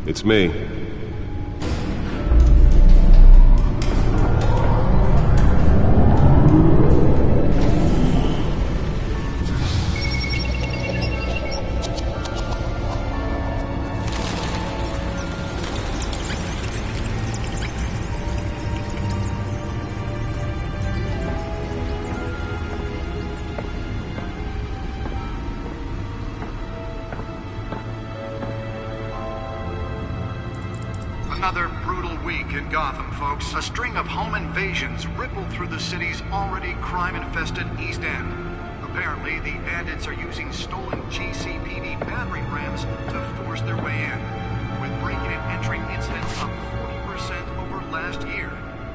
It's me. Another brutal week in Gotham, folks. A string of home invasions rippled through the city's already crime-infested East End. Apparently, the bandits are using stolen GCPD battering rams to force their way in, with breaking and entering incidents up 40% over last year.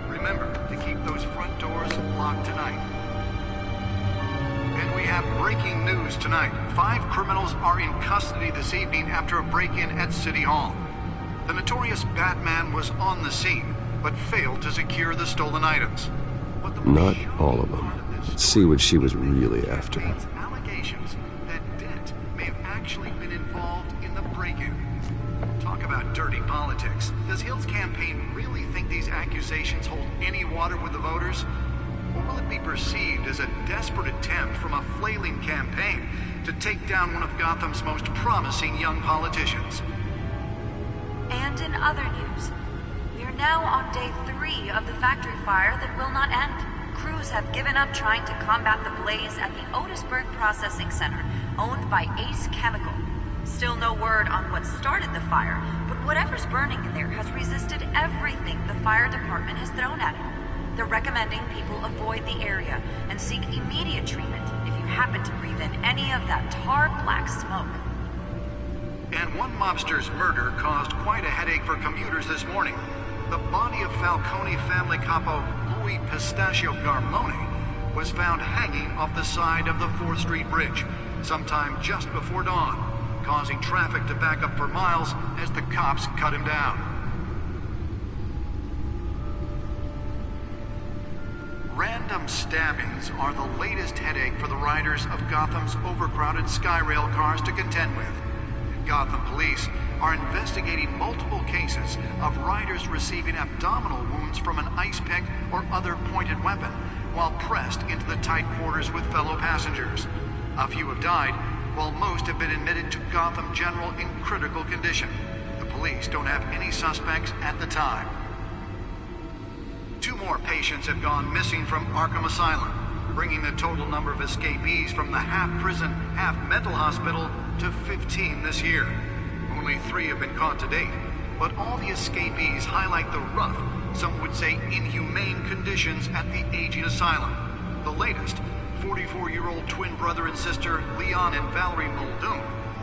Remember to keep those front doors locked tonight. And we have breaking news tonight. 5 criminals are in custody this evening after a break-in at City Hall. The notorious Batman was on the scene, but failed to secure the stolen items. Not all of them. Let's see what she was really after. Allegations that Dent may have actually been involved in the break-in. Talk about dirty politics. Does Hill's campaign really think these accusations hold any water with the voters? Or will it be perceived as a desperate attempt from a flailing campaign to take down one of Gotham's most promising young politicians? And in other news, we are now on day 3 of the factory fire that will not end. Crews have given up trying to combat the blaze at the Otisburg Processing Center, owned by Ace Chemical. Still no word on what started the fire, but whatever's burning in there has resisted everything the fire department has thrown at it. They're recommending people avoid the area and seek immediate treatment if you happen to breathe in any of that tar black smoke. And one mobster's murder caused quite a headache for commuters this morning. The body of Falcone family capo Louis Pistachio Garmone was found hanging off the side of the 4th Street Bridge sometime just before dawn, causing traffic to back up for miles as the cops cut him down. Random stabbings are the latest headache for the riders of Gotham's overcrowded Skyrail cars to contend with. Gotham police are investigating multiple cases of riders receiving abdominal wounds from an ice pick or other pointed weapon while pressed into the tight quarters with fellow passengers. A few have died, while most have been admitted to Gotham General in critical condition. The police don't have any suspects at the time. 2 more patients have gone missing from Arkham Asylum, bringing the total number of escapees from the half-prison, half-mental hospital to 15 this year. Only 3 have been caught to date, but all the escapees highlight the rough, some would say inhumane conditions at the aging asylum. The latest, 44-year-old twin brother and sister Leon and Valerie Muldoon,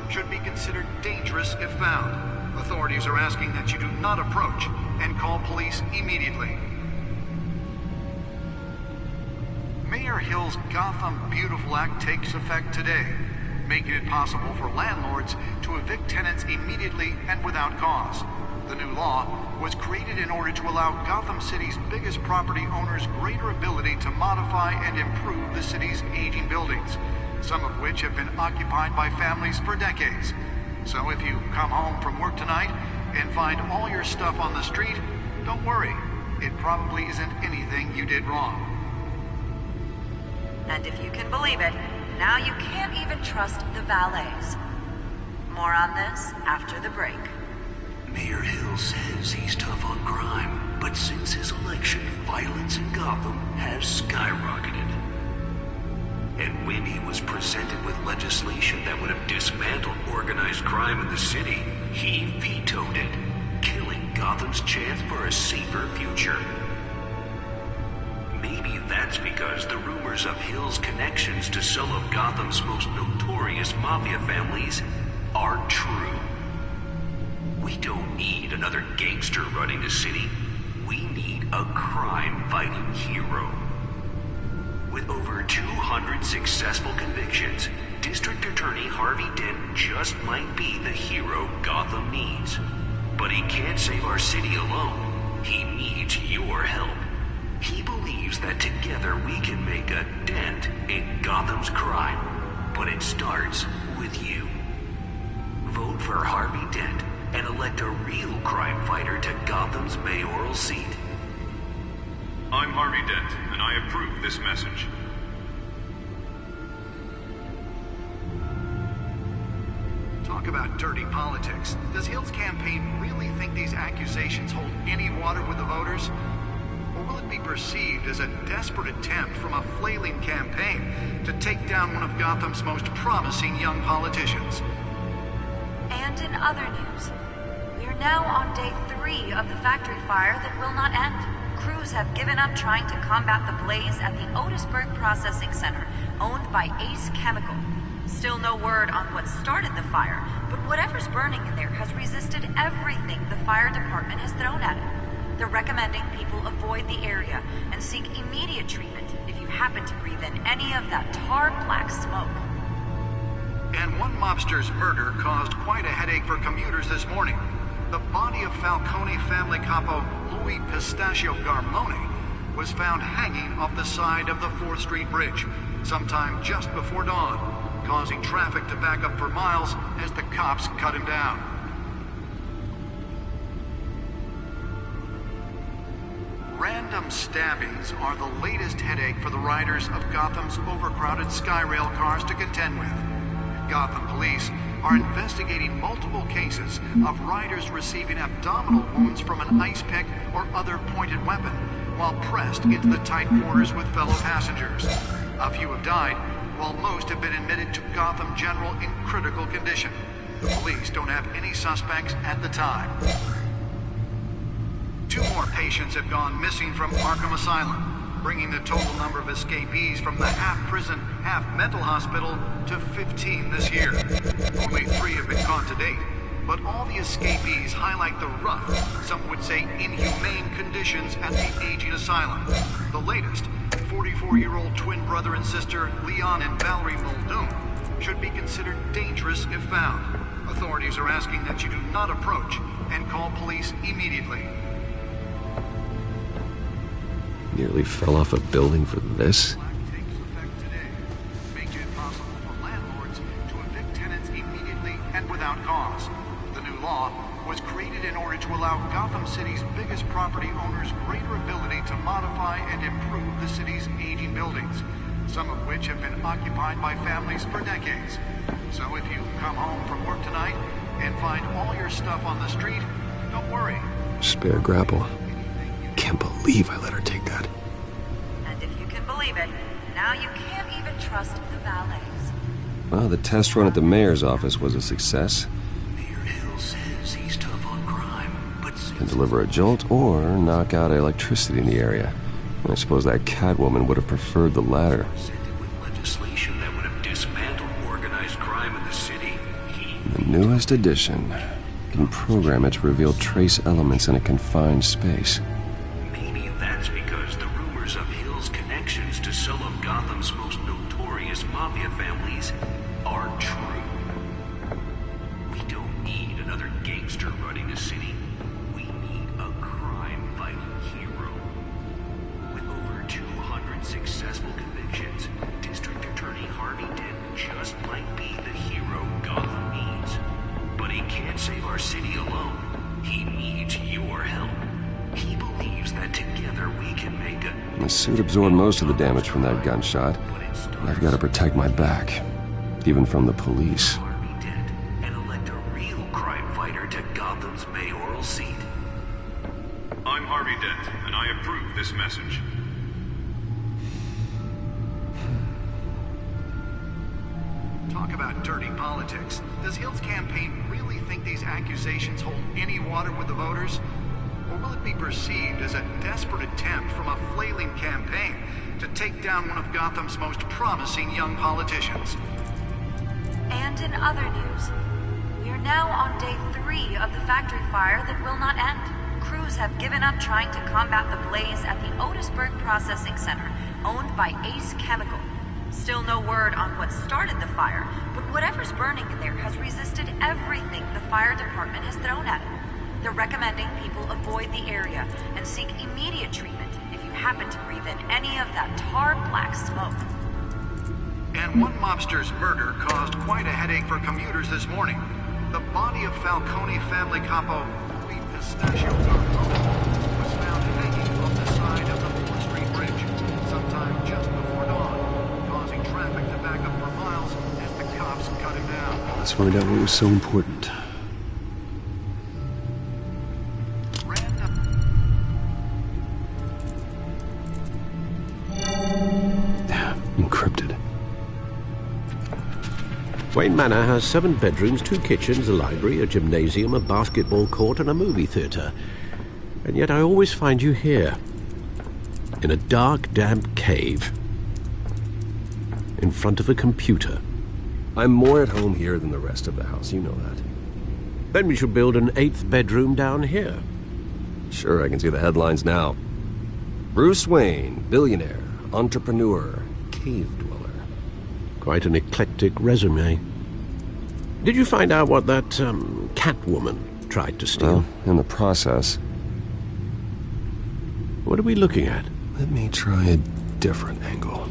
should be considered dangerous if found. Authorities are asking that you do not approach and call police immediately. Mayor Hill's Gotham Beautiful Act takes effect today, making it possible for landlords to evict tenants immediately and without cause. The new law was created in order to allow Gotham City's biggest property owners greater ability to modify and improve the city's aging buildings, some of which have been occupied by families for decades. So if you come home from work tonight and find all your stuff on the street, don't worry. It probably isn't anything you did wrong. And if you can believe it, now you can't even trust the valets. More on this after the break. Mayor Hill says he's tough on crime, but since his election, violence in Gotham has skyrocketed. And when he was presented with legislation that would have dismantled organized crime in the city, he vetoed it, killing Gotham's chance for a safer future. Maybe that's because the rumors of Hill's connections to some of Gotham's most notorious mafia families are true. We don't need another gangster running the city. We need a crime-fighting hero. With over 200 successful convictions, District Attorney Harvey Dent just might be the hero Gotham needs. But he can't save our city alone. He needs your help. He believes that together we can make a dent in Gotham's crime. But it starts with you. Vote for Harvey Dent and elect a real crime fighter to Gotham's mayoral seat. I'm Harvey Dent, and I approve this message. Talk about dirty politics. Does Hill's campaign really think these accusations hold any water with the voters? Or will it be perceived as a desperate attempt from a flailing campaign to take down one of Gotham's most promising young politicians? And in other news, we are now on day 3 of the factory fire that will not end. Crews have given up trying to combat the blaze at the Otisburg Processing Center, owned by Ace Chemical. Still no word on what started the fire, but whatever's burning in there has resisted everything the fire department has thrown at it. They're recommending people avoid the area and seek immediate treatment if you happen to breathe in any of that tar black smoke. And one mobster's murder caused quite a headache for commuters this morning. The body of Falcone family capo Louis Pistachio Garmone was found hanging off the side of the 4th Street Bridge sometime just before dawn, causing traffic to back up for miles as the cops cut him down. Random stabbings are the latest headache for the riders of Gotham's overcrowded Skyrail cars to contend with. Gotham police are investigating multiple cases of riders receiving abdominal wounds from an ice pick or other pointed weapon while pressed into the tight quarters with fellow passengers. A few have died, while most have been admitted to Gotham General in critical condition. The police don't have any suspects at the time. 2 more patients have gone missing from Arkham Asylum, bringing the total number of escapees from the half-prison, half-mental hospital to 15 this year. Only 3 have been caught to date, but all the escapees highlight the rough, some would say inhumane conditions at the aging asylum. The latest, 44-year-old twin brother and sister Leon and Valerie Muldoon, should be considered dangerous if found. Authorities are asking that you do not approach and call police immediately. Nearly fell off a building for this? Takes effect today, making it possible for landlords to evict tenants immediately and without cause. The new law was created in order to allow Gotham City's biggest property owners greater ability to modify and improve the city's aging buildings, some of which have been occupied by families for decades. So if you come home from work tonight and find all your stuff on the street, don't worry. Spare grapple. Can't believe I let her take that. And if you can believe it, now you can't even trust the valets. Well, the test run at the mayor's office was a success. Mayor Hill says he's tough on crime, but Can deliver a jolt or knock out electricity in the area. I suppose that Catwoman would have preferred the latter. presented with legislation that would have dismantled organized crime in the city. The newest edition can program it to reveal trace elements in a confined space. Maybe that's because the rumors of Hill's connections to some of Gotham's most notorious mafia families are true. We don't need another gangster running the city. We need a crime-fighting hero. With over 200 successful convictions, District Attorney Harvey Dent just might be the hero Gotham needs. But he can't save our city alone. He needs your help. He believes that together we can make a... The suit absorbed most of the damage from that gunshot. I've got to protect my back, even from the police. Harvey Dent and elect a real crime fighter to Gotham's mayoral seat. I'm Harvey Dent, and I approve this message. Talk about dirty politics. Does Hill's campaign really think these accusations hold any water with the voters? Or will it be perceived as a desperate attempt from a flailing campaign to take down one of Gotham's most promising young politicians? And in other news, we are now on day 3 of the factory fire that will not end. Crews have given up trying to combat the blaze at the Otisburg Processing Center, owned by Ace Chemical. Still no word on what started the fire, but whatever's burning in there has resisted everything the fire department has thrown at it. They're recommending people avoid the area and seek immediate treatment if you happen to breathe in any of that tar black smoke. And one mobster's murder caused quite a headache for commuters this morning. The body of Falcone family capo Louis Pistachio Garbo was found hanging off the side of the 4th Street Bridge sometime just before dawn, causing traffic to back up for miles as the cops cut him down. Let's find out what was so important. Encrypted. Wayne Manor has 7 bedrooms, 2 kitchens, a library, a gymnasium, a basketball court, and a movie theatre. And yet I always find you here, in a dark, damp cave, in front of a computer. I'm more at home here than the rest of the house, you know that. Then we should build an 8th bedroom down here. Sure, I can see the headlines now. Bruce Wayne, billionaire, entrepreneur, cave dweller. Quite an eclectic resume. Did you find out what that, Catwoman tried to steal? Well, in the process. What are we looking at? Let me try a different angle.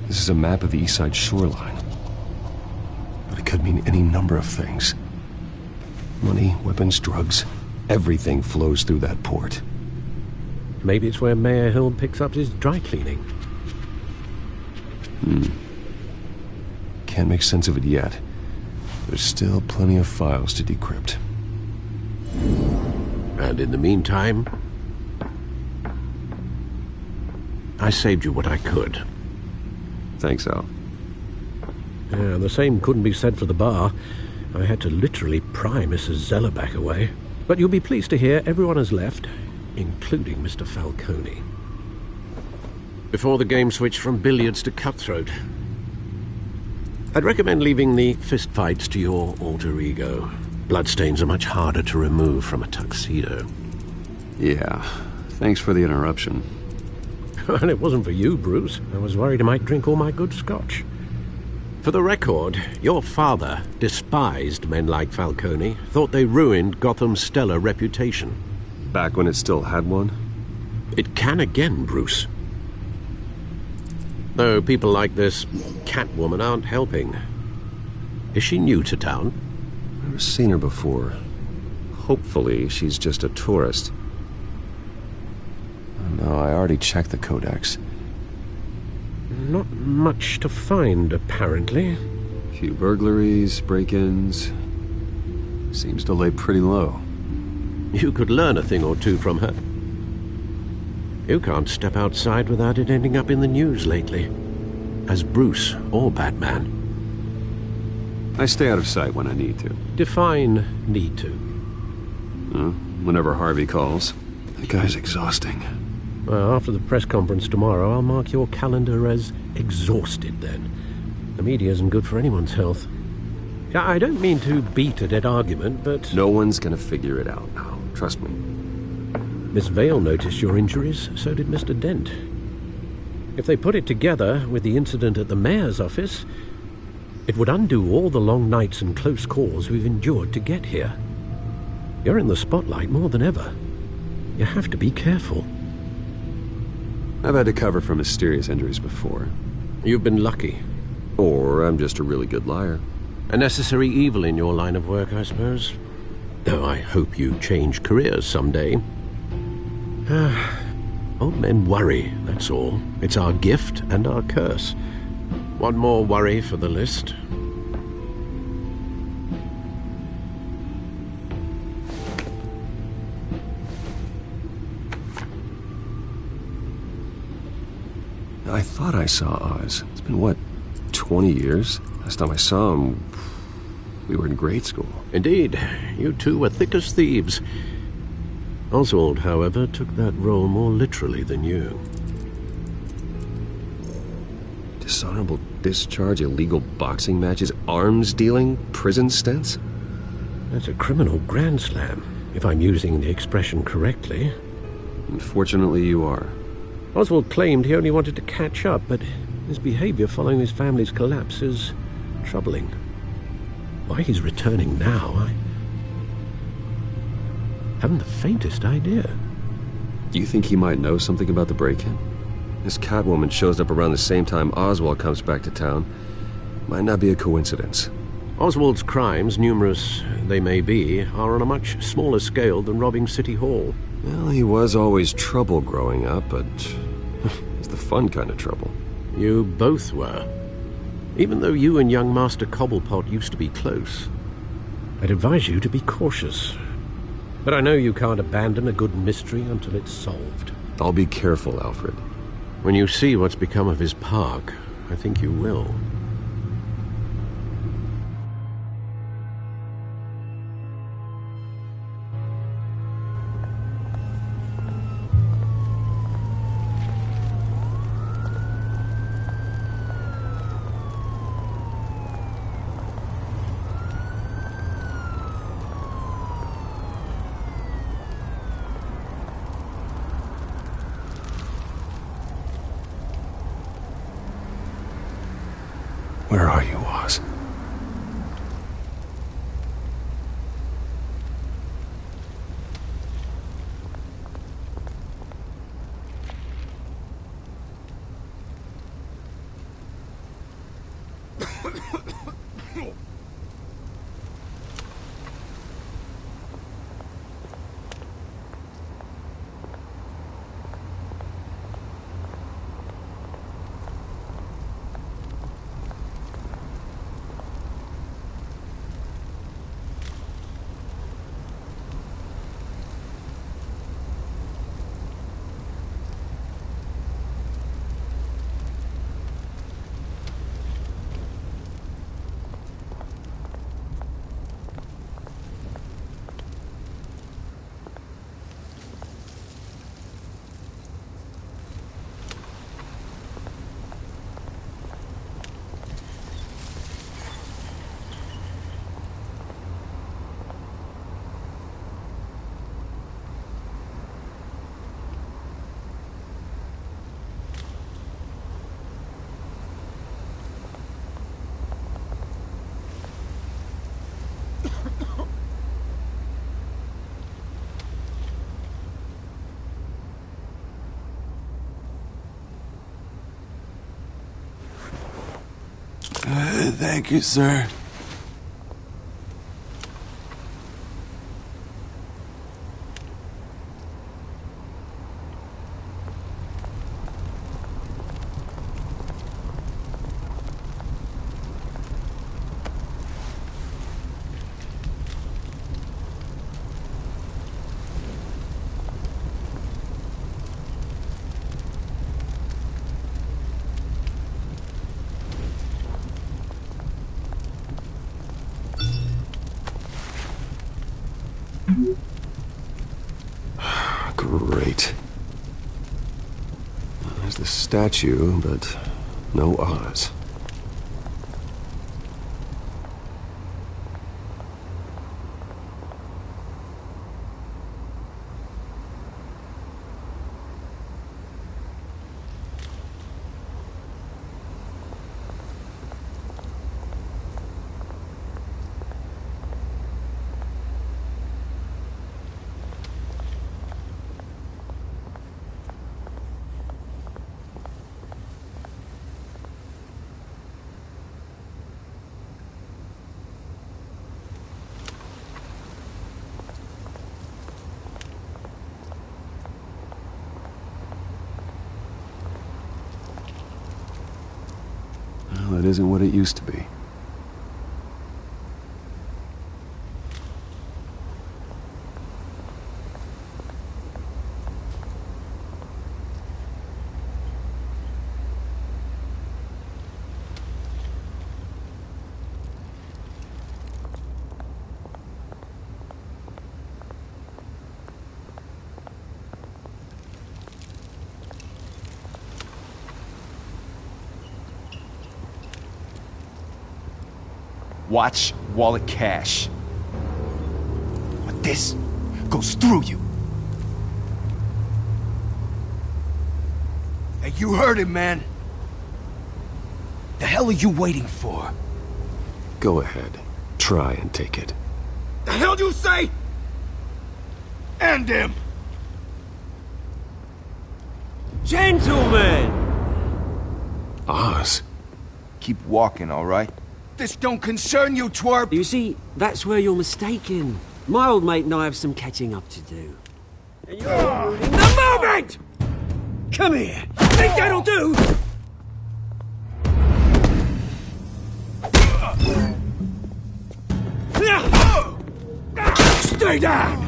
This is a map of the Eastside shoreline. But it could mean any number of things. Money, weapons, drugs, everything flows through that port. Maybe it's where Mayor Hill picks up his dry cleaning. Can't make sense of it yet. There's still plenty of files to decrypt. And in the meantime, I saved you what I could. Thanks, Al. Yeah, the same couldn't be said for the bar. I had to literally pry Mrs. Zeller back away. But you'll be pleased to hear everyone has left, including Mr. Falcone. Before the game switched from billiards to cutthroat. I'd recommend leaving the fistfights to your alter ego. Bloodstains are much harder to remove from a tuxedo. Yeah, thanks for the interruption. And it wasn't for you, Bruce. I was worried I might drink all my good scotch. For the record, your father despised men like Falcone, thought they ruined Gotham's stellar reputation. Back when it still had one? It can again, Bruce. Though people like this Catwoman aren't helping. Is she new to town? Never seen her before. Hopefully she's just a tourist. No, I already checked the codex. Not much to find, apparently. A few burglaries, break-ins. Seems to lay pretty low. You could learn a thing or two from her. You can't step outside without it ending up in the news lately. As Bruce or Batman. I stay out of sight when I need to. Define need to. Whenever Harvey calls. That guy's exhausting. Well, after the press conference tomorrow, I'll mark your calendar as exhausted then. The media isn't good for anyone's health. Yeah, I don't mean to beat a dead argument, but... No one's gonna figure it out now. Trust me. Miss Vale noticed your injuries, so did Mr. Dent. If they put it together with the incident at the mayor's office, it would undo all the long nights and close calls we've endured to get here. You're in the spotlight more than ever. You have to be careful. I've had to cover for mysterious injuries before. You've been lucky. Or I'm just a really good liar. A necessary evil in your line of work, I suppose. Though I hope you change careers someday. Old men worry, that's all. It's our gift and our curse. One more worry for the list. I thought I saw Oz. It's been, what, 20 years? Last time I saw him, we were in grade school. Indeed. You two were thick as thieves. Oswald, however, took that role more literally than you. Dishonorable discharge, illegal boxing matches, arms dealing, prison stints? That's a criminal grand slam, if I'm using the expression correctly. Unfortunately, you are. Oswald claimed he only wanted to catch up, but His behavior following his family's collapse is troubling. Why he's returning now, I haven't the faintest idea. Do you think he might know something about the break-in? This Catwoman shows up around the same time Oswald comes back to town. Might not be a coincidence. Oswald's crimes, numerous they may be, are on a much smaller scale than robbing City Hall. Well, he was always trouble growing up, but it's the fun kind of trouble. You both were. Even though you and young Master Cobblepot used to be close, I'd advise you to be cautious. But I know you can't abandon a good mystery until it's solved. I'll be careful, Alfred. When you see what's become of his park, I think you will. Where are you, Oz? Thank you, sir. Great. There's the statue, but no Oz. Well, it isn't what it used to be. Watch wallet cash. But this goes through you. Hey, you heard it, man. The hell are you waiting for? Go ahead. Try and take it. The hell do you say? End him! Gentlemen! Oz? Keep walking, all right? This don't concern you, twerp! You see, that's where you're mistaken. My old mate and I have some catching up to do. And you're ruining the moment! Come here! Think that'll do? Stay down!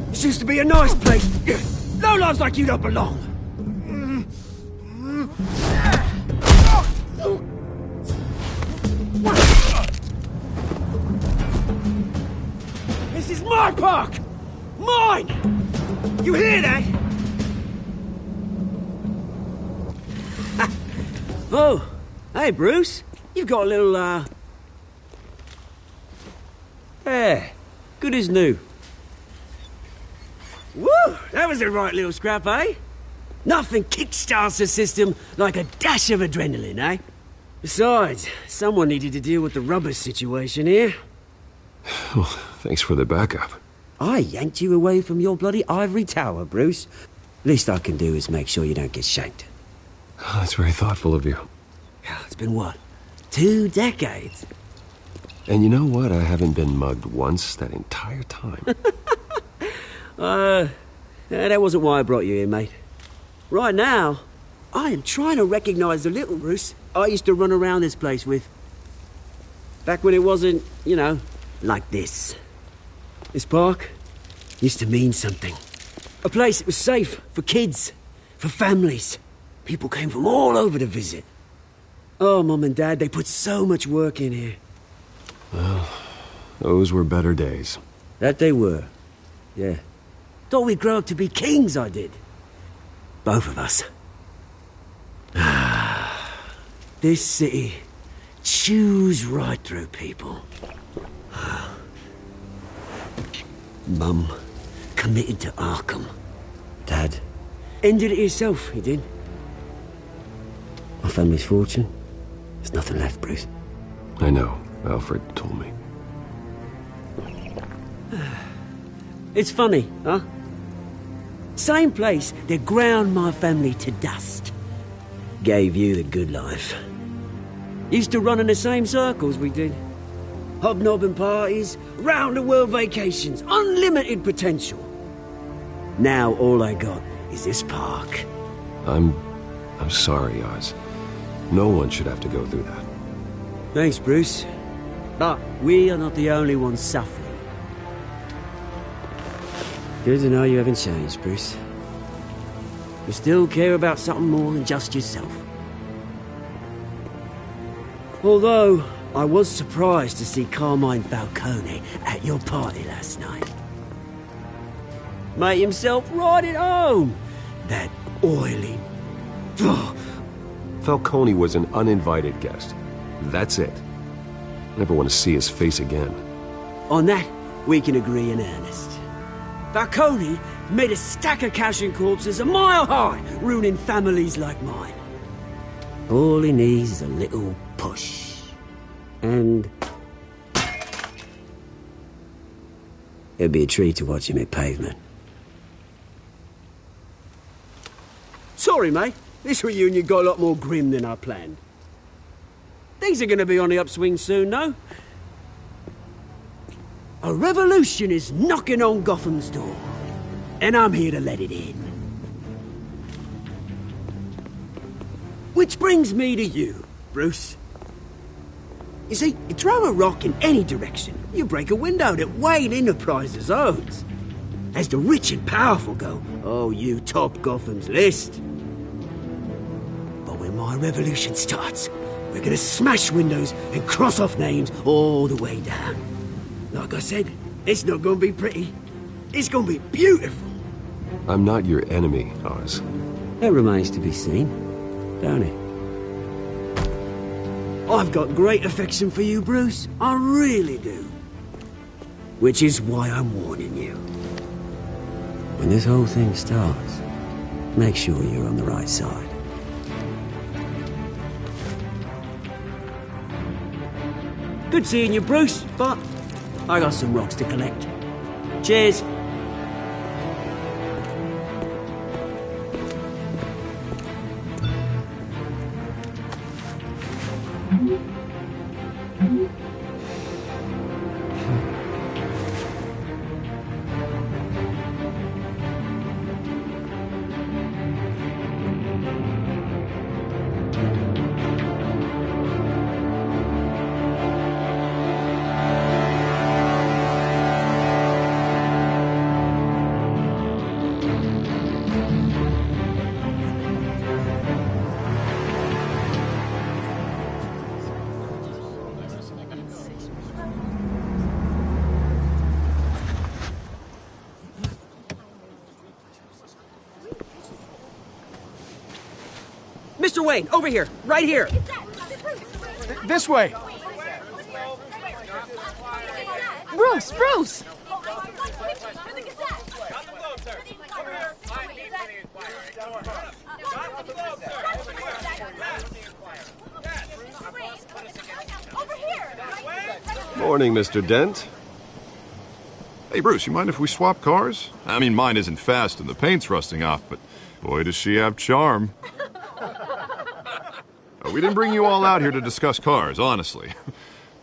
This used to be a nice place. Lowlifes like you don't belong. This is my park! Mine! You hear that? Oh, hey, Bruce. You've got a little, Yeah, good as new. Woo! That was a right little scrap, eh? Nothing kickstarts the system like a dash of adrenaline, eh? Besides, someone needed to deal with the rubber situation here. Well, thanks for the backup. I yanked you away from your bloody ivory tower, Bruce. Least I can do is make sure you don't get shanked. Oh, that's very thoughtful of you. It's been what? 2 decades? And you know what? I haven't been mugged once that entire time. That wasn't why I brought you here, mate. Right now, I am trying to recognize the little Bruce I used to run around this place with. Back when it wasn't, you know, like this. This park used to mean something. A place that was safe for kids, for families. People came from all over to visit. Oh, Mum and Dad, they put so much work in here. Well, those were better days. That they were, yeah. Thought we'd grow up to be kings, I did. Both of us. This city chews right through people. Mum committed to Arkham. Dad ended it himself, he did. My family's fortune, there's nothing left, Bruce. I know. Alfred told me. It's funny, huh? Same place that ground my family to dust. Gave you the good life. Used to run in the same circles we did. Hobnobbing parties, round-the-world vacations, unlimited potential. Now all I got is this park. I'm sorry, Oz. No one should have to go through that. Thanks, Bruce. But we are not the only ones suffering. Good to know you haven't changed, Bruce. You still care about something more than just yourself. Although, I was surprised to see Carmine Falcone at your party last night. Made himself right at home. That oily... Falcone was an uninvited guest. That's it. Never want to see his face again. On that, we can agree in earnest. Falcone made a stack of cash and corpses a mile high, ruining families like mine. All he needs is a little push. And... it'd be a treat to watch him hit pavement. Sorry, mate. This reunion got a lot more grim than I planned. Things are gonna be on the upswing soon, no? A revolution is knocking on Gotham's door, and I'm here to let it in. Which brings me to you, Bruce. You see, you throw a rock in any direction, you break a window that Wayne Enterprises owns. As the rich and powerful go, oh, you top Gotham's list. But when my revolution starts, we're gonna smash windows and cross off names all the way down. Like I said, it's not gonna be pretty. It's gonna be beautiful. I'm not your enemy, Oz. That remains to be seen, don't it? I've got great affection for you, Bruce. I really do. Which is why I'm warning you. When this whole thing starts, make sure you're on the right side. Good seeing you, Bruce, but I got some rocks to collect. Cheers. Mr. Wayne, over here, right here. This way. Bruce! Morning, Mr. Dent. Hey, Bruce, you mind if we swap cars? I mean, mine isn't fast and the paint's rusting off, but boy, does she have charm. We didn't bring you all out here to discuss cars, honestly.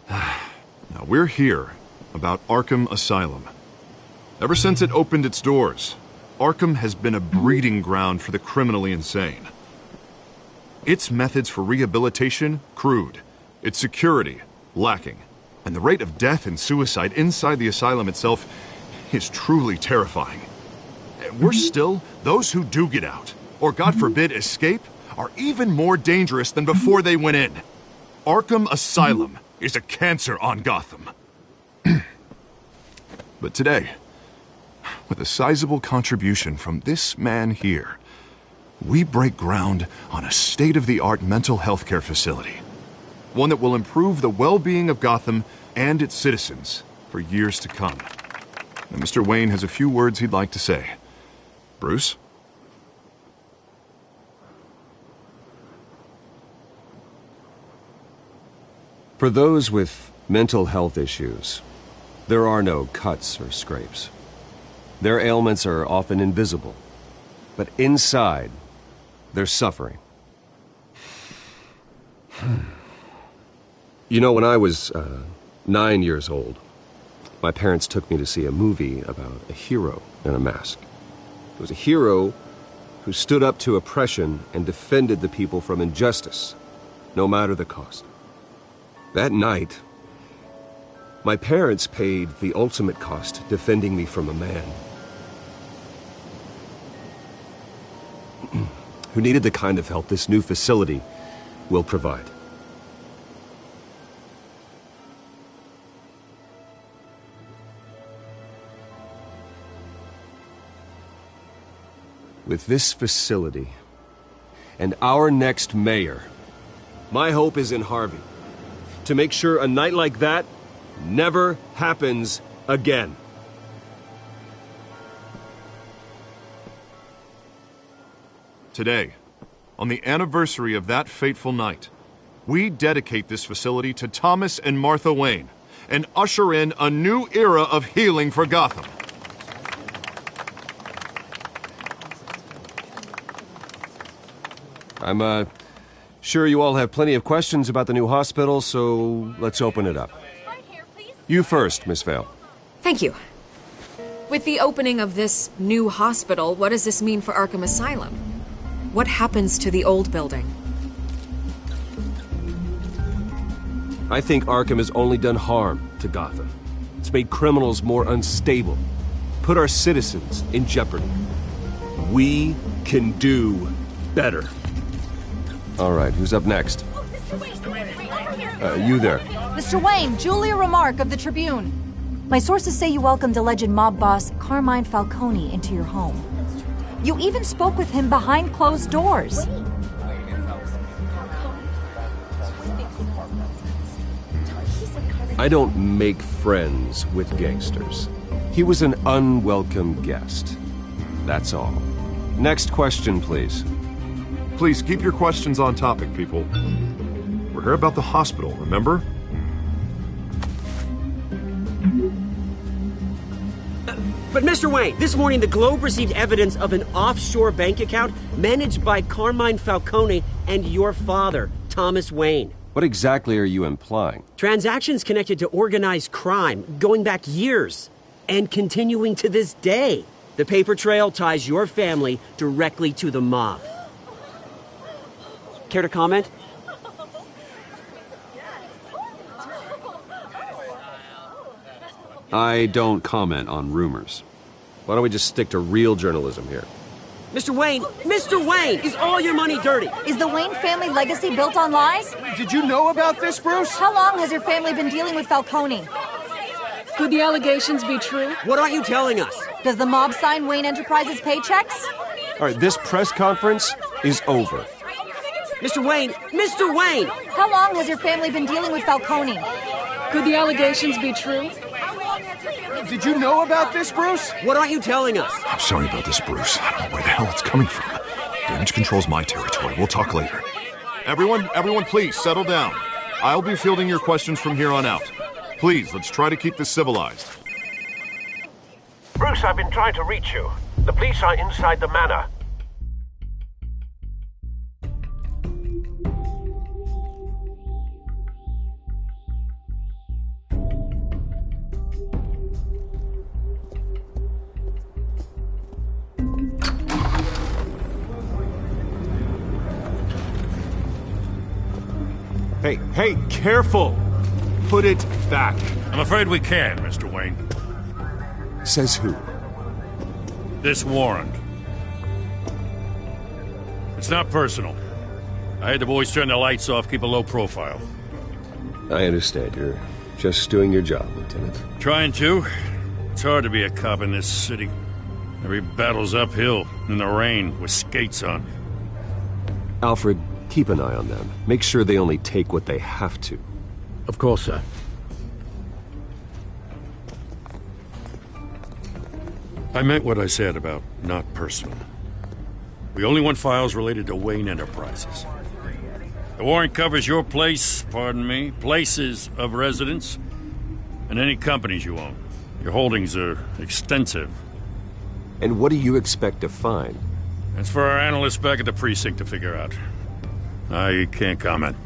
Now, we're here about Arkham Asylum. Ever since it opened its doors, Arkham has been a breeding ground for the criminally insane. Its methods for rehabilitation, crude. Its security, lacking. And the rate of death and suicide inside the asylum itself is truly terrifying. Worse still, those who do get out, or God forbid escape, are even more dangerous than before they went in. Arkham Asylum is a cancer on Gotham. But today, with a sizable contribution from this man here, we break ground on a state-of-the-art mental health care facility. One that will improve the well-being of Gotham and its citizens for years to come. Now, Mr. Wayne has a few words he'd like to say. Bruce? For those with mental health issues, there are no cuts or scrapes. Their ailments are often invisible, but inside, they're suffering. You know, when I was 9 years old, my parents took me to see a movie about a hero in a mask. It was a hero who stood up to oppression and defended the people from injustice, no matter the cost. That night, my parents paid the ultimate cost defending me from a man who needed the kind of help this new facility will provide. With this facility and our next mayor, my hope is in Harvey. To make sure a night like that never happens again. Today, on the anniversary of that fateful night, we dedicate this facility to Thomas and Martha Wayne and usher in a new era of healing for Gotham. I'm sure you all have plenty of questions about the new hospital, so let's open it up. You first, Miss Vale. Thank you. With the opening of this new hospital, what does this mean for Arkham Asylum? What happens to the old building? I think Arkham has only done harm to Gotham. It's made criminals more unstable, put our citizens in jeopardy. We can do better. All right, who's up next? You there. Mr. Wayne, Julia Remark of the Tribune. My sources say you welcomed alleged mob boss Carmine Falcone into your home. You even spoke with him behind closed doors. I don't make friends with gangsters. He was an unwelcome guest. That's all. Next question, please. Please keep your questions on topic, people. We're here about the hospital, remember? But Mr. Wayne, this morning the Globe received evidence of an offshore bank account managed by Carmine Falcone and your father, Thomas Wayne. What exactly are you implying? Transactions connected to organized crime going back years and continuing to this day. The paper trail ties your family directly to the mob. Care to comment? I don't comment on rumors. Why don't we just stick to real journalism here? Mr. Wayne, is all your money dirty? Is the Wayne family legacy built on lies? Did you know about this, Bruce? How long has your family been dealing with Falcone? Could the allegations be true? What aren't you telling us? Does the mob sign Wayne Enterprises paychecks? All right, this press conference is over. Mr. Wayne! How long has your family been dealing with Falcone? Could the allegations be true? Did you know about this, Bruce? What aren't you telling us? I'm sorry about this, Bruce. I don't know where the hell it's coming from. Damage control's my territory. We'll talk later. Everyone, please, settle down. I'll be fielding your questions from here on out. Please, let's try to keep this civilized. Bruce, I've been trying to reach you. The police are inside the manor. Hey, careful! Put it back. I'm afraid we can, Mr. Wayne. Says who? This warrant. It's not personal. I had the boys turn the lights off, keep a low profile. I understand. You're just doing your job, Lieutenant. Trying to. It's hard to be a cop in this city. Every battle's uphill, in the rain, with skates on. Alfred, keep an eye on them. Make sure they only take what they have to. Of course, sir. I meant what I said about not personal. We only want files related to Wayne Enterprises. The warrant covers your place, places of residence, and any companies you own. Your holdings are extensive. And what do you expect to find? That's for our analysts back at the precinct to figure out. I can't comment.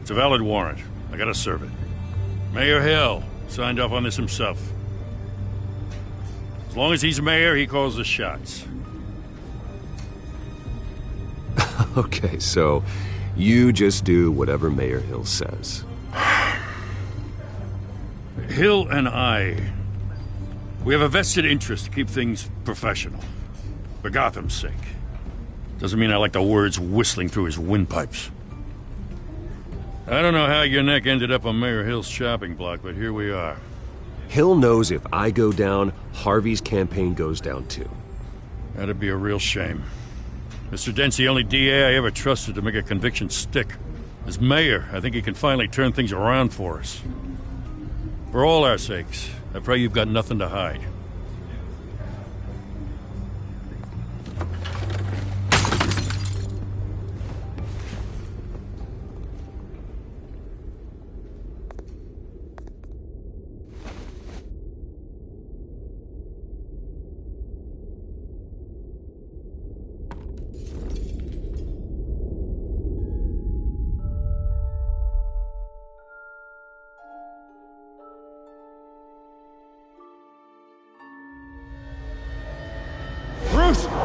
It's a valid warrant. I gotta serve it. Mayor Hill signed off on this himself. As long as he's mayor, he calls the shots. Okay, so you just do whatever Mayor Hill says. Hill and we have a vested interest to keep things professional. For Gotham's sake. Doesn't mean I like the words whistling through his windpipes. I don't know how your neck ended up on Mayor Hill's chopping block, but here we are. Hill knows if I go down, Harvey's campaign goes down too. That'd be a real shame. Mr. Dent's the only DA I ever trusted to make a conviction stick. As mayor, I think he can finally turn things around for us. For all our sakes, I pray you've got nothing to hide.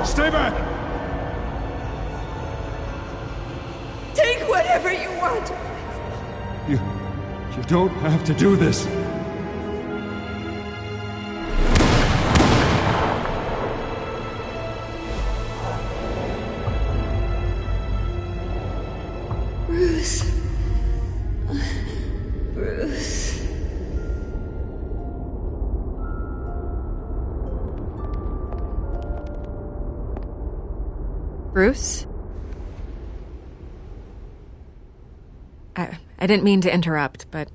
Stay back! Take whatever you want! You don't have to do this. Bruce. Bruce. Bruce? I didn't mean to interrupt, but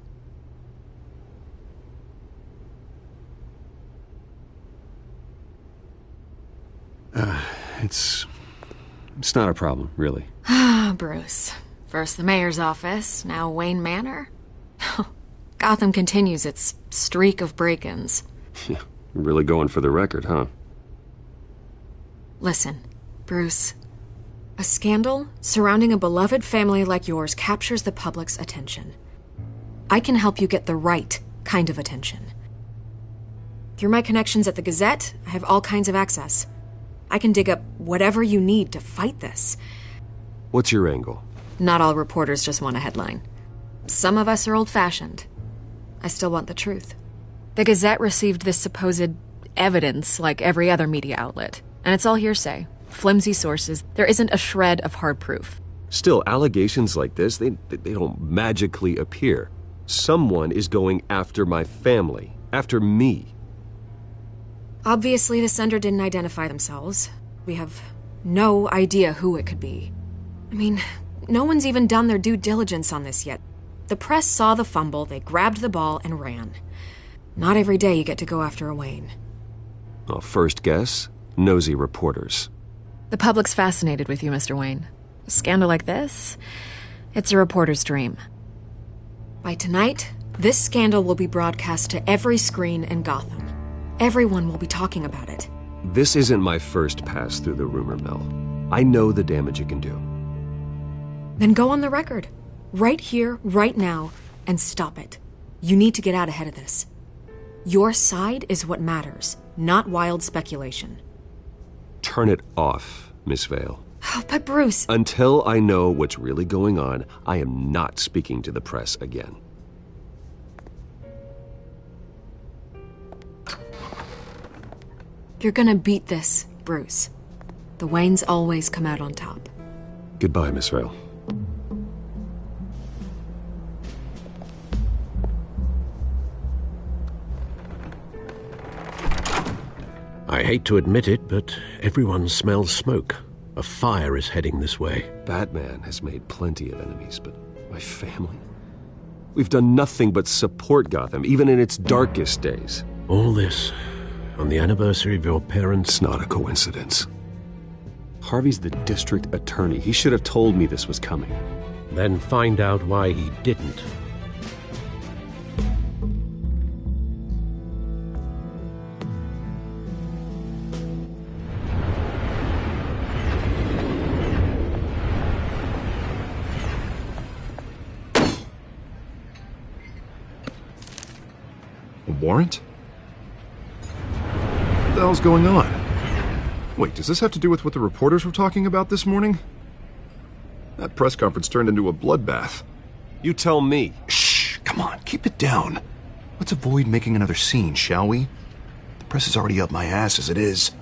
It's not a problem, really. Ah, Bruce. First the mayor's office, now Wayne Manor. Gotham continues its streak of break-ins. Yeah, really going for the record, huh? Listen, Bruce. A scandal surrounding a beloved family like yours captures the public's attention. I can help you get the right kind of attention. Through my connections at the Gazette, I have all kinds of access. I can dig up whatever you need to fight this. What's your angle? Not all reporters just want a headline. Some of us are old-fashioned. I still want the truth. The Gazette received this supposed evidence like every other media outlet, and it's all hearsay. Flimsy sources. There isn't a shred of hard proof. Still, allegations like this, they don't magically appear. Someone is going after my family, after me. Obviously, the sender didn't identify themselves. We have no idea who it could be. I mean, no one's even done their due diligence on this yet. The press saw the fumble, they grabbed the ball and ran. Not every day you get to go after a Wayne. Well, first guess, nosy reporters. The public's fascinated with you, Mr. Wayne. A scandal like this, it's a reporter's dream. By tonight, this scandal will be broadcast to every screen in Gotham. Everyone will be talking about it. This isn't my first pass through the rumor mill. I know the damage it can do. Then go on the record. Right here, right now, and stop it. You need to get out ahead of this. Your side is what matters, not wild speculation. Turn it off, Miss Vale. Oh, but Bruce... Until I know what's really going on, I am not speaking to the press again. You're gonna beat this, Bruce. The Waynes always come out on top. Goodbye, Miss Vale. I hate to admit it, but everyone smells smoke. A fire is heading this way. Batman has made plenty of enemies, but my family? We've done nothing but support Gotham, even in its darkest days. All this on the anniversary of your parents'... It's not a coincidence. Harvey's the district attorney. He should have told me this was coming. Then find out why he didn't. A warrant? What the hell's going on? Wait, does this have to do with what the reporters were talking about this morning? That press conference turned into a bloodbath. You tell me. Shh, come on, keep it down. Let's avoid making another scene, shall we? The press is already up my ass as it is.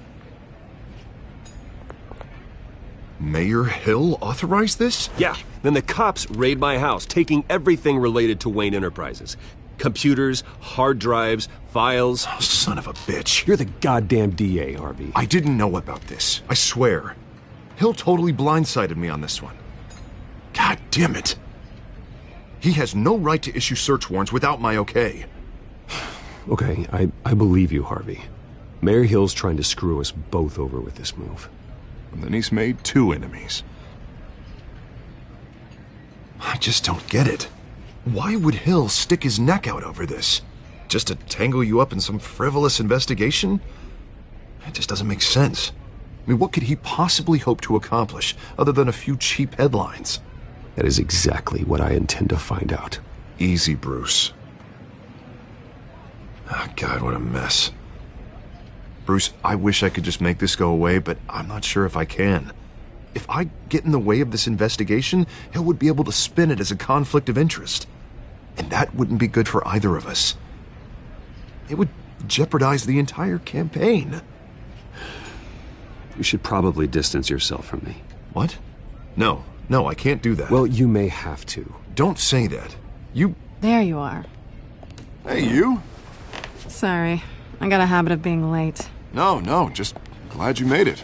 Mayor Hill authorized this? Yeah, then the cops raid my house, taking everything related to Wayne Enterprises. Computers, hard drives, files. Oh, son of a bitch. You're the goddamn DA, Harvey. I didn't know about this. I swear. Hill totally blindsided me on this one. God damn it. He has no right to issue search warrants without my okay. Okay, I believe you, Harvey. Mayor Hill's trying to screw us both over with this move. And then he's made two enemies. I just don't get it. Why would Hill stick his neck out over this? Just to tangle you up in some frivolous investigation? It just doesn't make sense. I mean, what could he possibly hope to accomplish other than a few cheap headlines? That is exactly what I intend to find out. Easy, Bruce. Oh, God, what a mess. Bruce, I wish I could just make this go away, but I'm not sure if I can. If I get in the way of this investigation, Hill would be able to spin it as a conflict of interest. And that wouldn't be good for either of us. It would jeopardize the entire campaign. You should probably distance yourself from me. What? No, I can't do that. Well, you may have to. Don't say that. You... There you are. Hey, you? Sorry. I got a habit of being late. No, just glad you made it.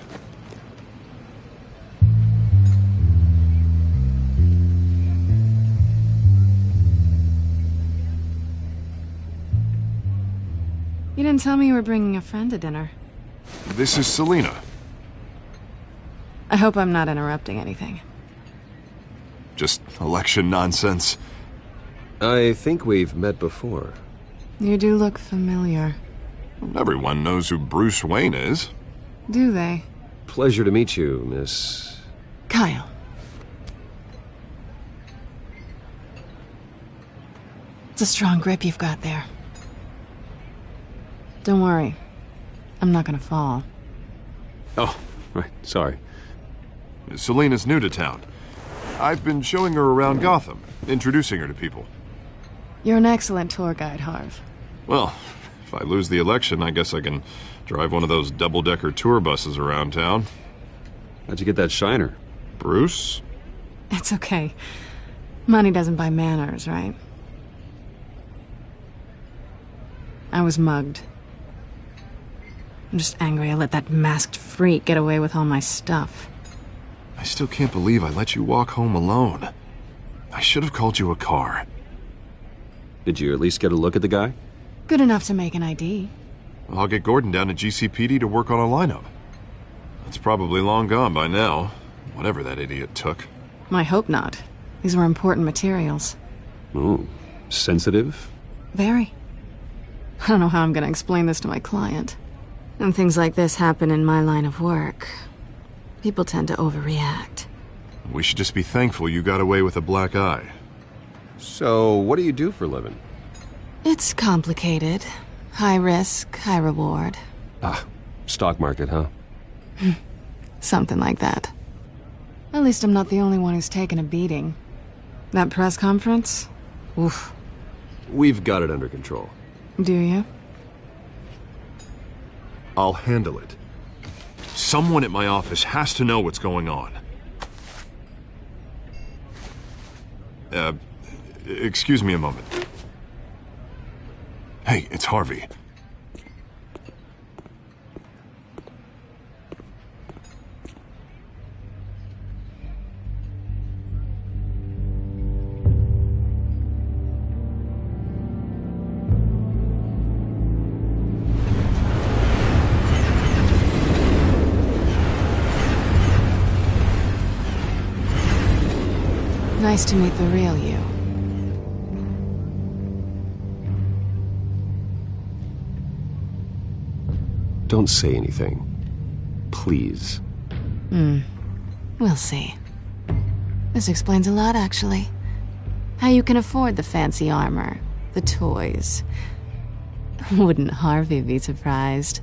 You didn't tell me you were bringing a friend to dinner. This is Selena. I hope I'm not interrupting anything. Just election nonsense. I think we've met before. You do look familiar. Everyone knows who Bruce Wayne is. Do they? Pleasure to meet you, Miss... Kyle. It's a strong grip you've got there. Don't worry. I'm not gonna fall. Oh, right, sorry. Selena's new to town. I've been showing her around Gotham, introducing her to people. You're an excellent tour guide, Harv. Well, if I lose the election, I guess I can drive one of those double-decker tour buses around town. How'd you get that shiner? Bruce? It's okay. Money doesn't buy manners, right? I was mugged. I'm just angry I let that masked freak get away with all my stuff. I still can't believe I let you walk home alone. I should have called you a car. Did you at least get a look at the guy? Good enough to make an ID. I'll get Gordon down to GCPD to work on a lineup. It's probably long gone by now, whatever that idiot took. I hope not. These were important materials. Ooh, sensitive? Very. I don't know how I'm gonna explain this to my client. When things like this happen in my line of work, people tend to overreact. We should just be thankful you got away with a black eye. So, what do you do for a living? It's complicated. High risk, high reward. Ah, stock market, huh? Something like that. At least I'm not the only one who's taken a beating. That press conference? Oof. We've got it under control. Do you? I'll handle it. Someone at my office has to know what's going on. Excuse me a moment. Hey, it's Harvey. Nice to meet the real you. Don't say anything. Please. We'll see. This explains a lot, actually. How you can afford the fancy armor, the toys. Wouldn't Harvey be surprised?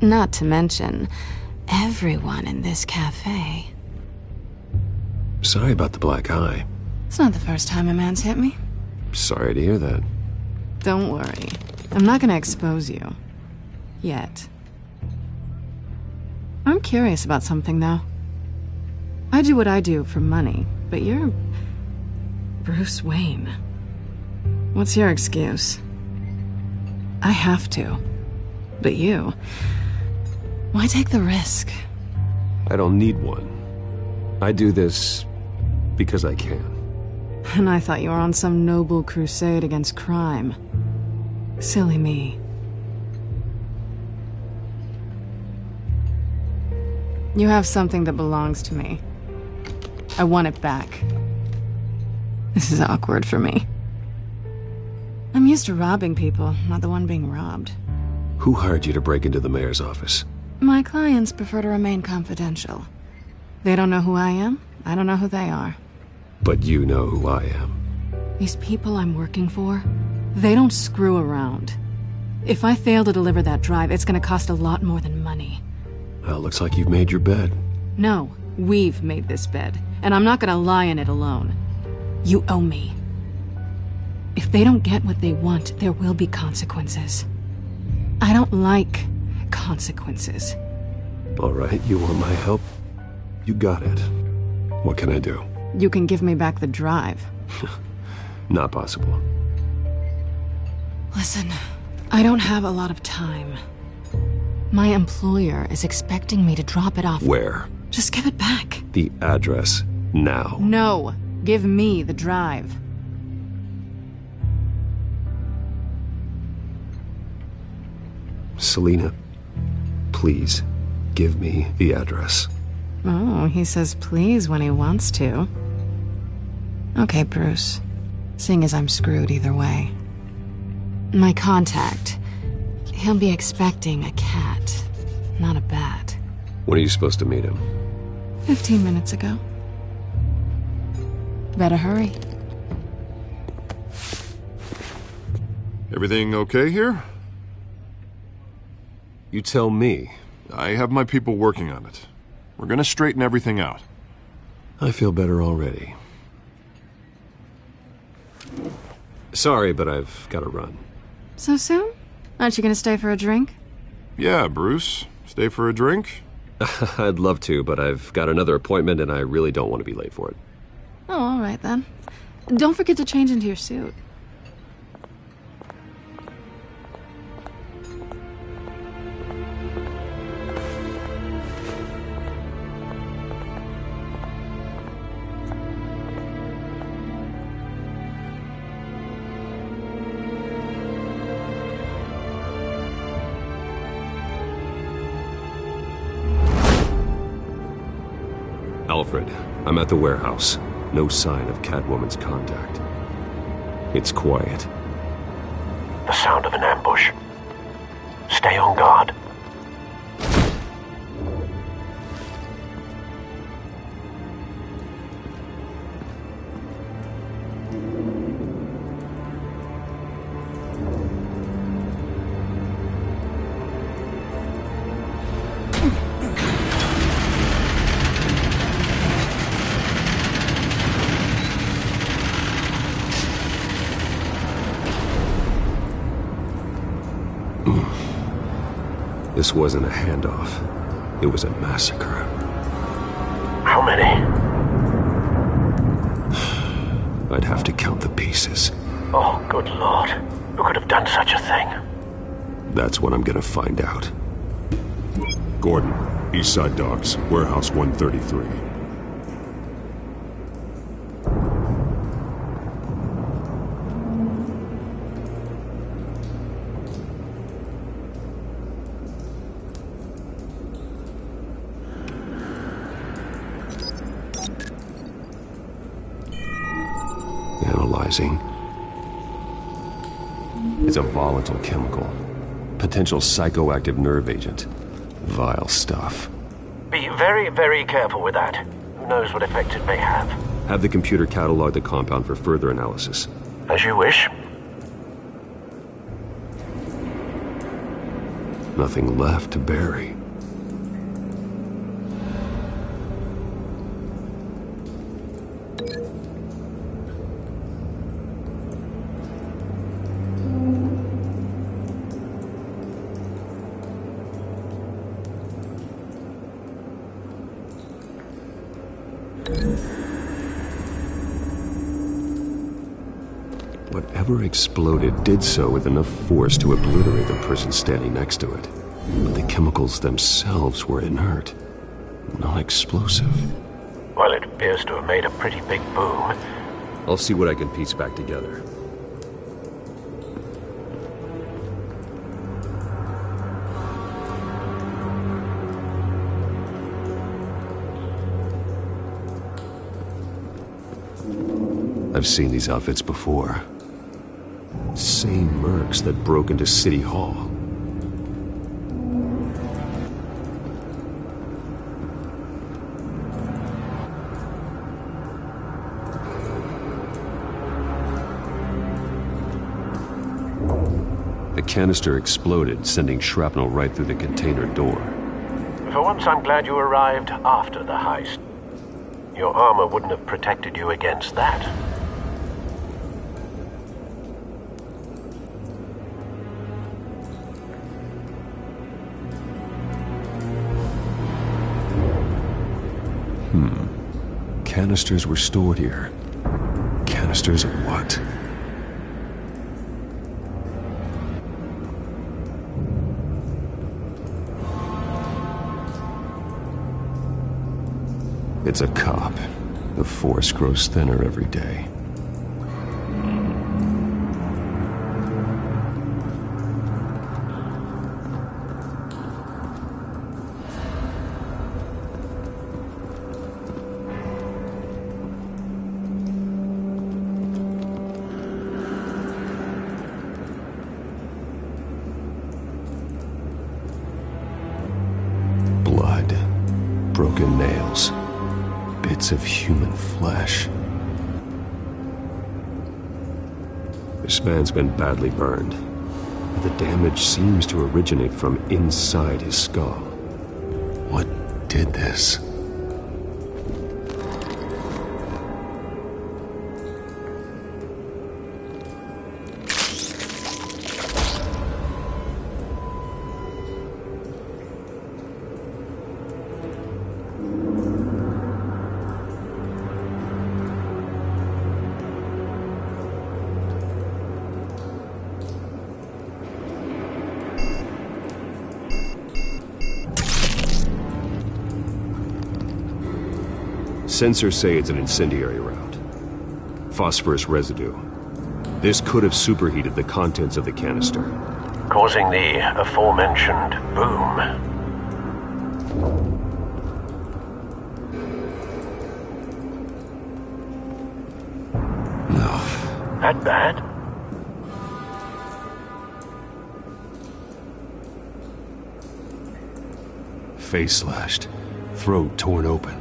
Not to mention, everyone in this cafe. Sorry about the black eye. It's not the first time a man's hit me. Sorry to hear that. Don't worry. I'm not gonna expose you. Yet. I'm curious about something, though. I do what I do for money, but you're... Bruce Wayne. What's your excuse? I have to. But you... Why take the risk? I don't need one. I do this because I can. And I thought you were on some noble crusade against crime. Silly me. You have something that belongs to me. I want it back. This is awkward for me. I'm used to robbing people, not the one being robbed. Who hired you to break into the mayor's office? My clients prefer to remain confidential. They don't know who I am, I don't know who they are. But you know who I am. These people I'm working for, they don't screw around. If I fail to deliver that drive, it's gonna cost a lot more than money. Well, looks like you've made your bed. No, we've made this bed, and I'm not gonna lie in it alone. You owe me. If they don't get what they want, there will be consequences. I don't like consequences. All right, you want my help? You got it. What can I do? You can give me back the drive. Not possible. Listen, I don't have a lot of time. My employer is expecting me to drop it off. Where? Just give it back. The address, now. No, give me the drive. Selena, please, give me the address. Oh, he says please when he wants to. Okay, Bruce. Seeing as I'm screwed either way. My contact. He'll be expecting a cat, not a bat. When are you supposed to meet him? 15 minutes ago. Better hurry. Everything okay here? You tell me. I have my people working on it. We're gonna straighten everything out. I feel better already. Sorry, but I've got to run. So soon? Aren't you gonna stay for a drink? Yeah, Bruce. Stay for a drink? I'd love to, but I've got another appointment and I really don't want to be late for it. Oh, all right then. Don't forget to change into your suit. Alfred, I'm at the warehouse. No sign of Catwoman's contact. It's quiet. The sound of an ambush. Stay on guard. This wasn't a handoff. It was a massacre. How many? I'd have to count the pieces. Oh, good lord. Who could have done such a thing? That's what I'm gonna find out. Gordon, Eastside Docks, Warehouse 133. Analyzing. It's a volatile chemical. Potential psychoactive nerve agent. Vile stuff. Be very, very careful with that. Who knows what effect it may have. Have the computer catalog the compound for further analysis. As you wish. Nothing left to bury. Whatever exploded did so with enough force to obliterate the person standing next to it. But the chemicals themselves were inert, non-explosive. Well, it appears to have made a pretty big boom. I'll see what I can piece back together. I've seen these outfits before. Same mercs that broke into City Hall. The canister exploded, sending shrapnel right through the container door. For once, I'm glad you arrived after the heist. Your armor wouldn't have protected you against that. Canisters were stored here. Canisters of what? It's a cop. The force grows thinner every day. broken nails, bits of human flesh. This man's been badly burned. The damage seems to originate from inside his skull. What did this? Sensors say it's an incendiary round. Phosphorus residue. This could have superheated the contents of the canister, causing the aforementioned boom. No. That bad? Face slashed, throat torn open.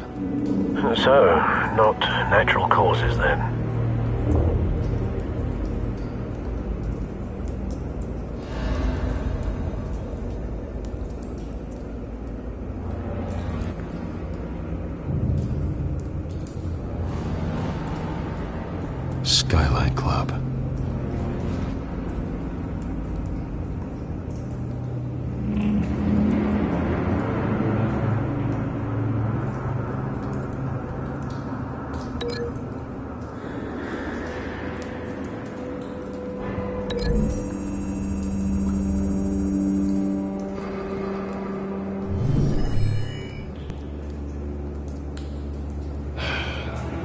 So, not natural causes then. Skyline Club.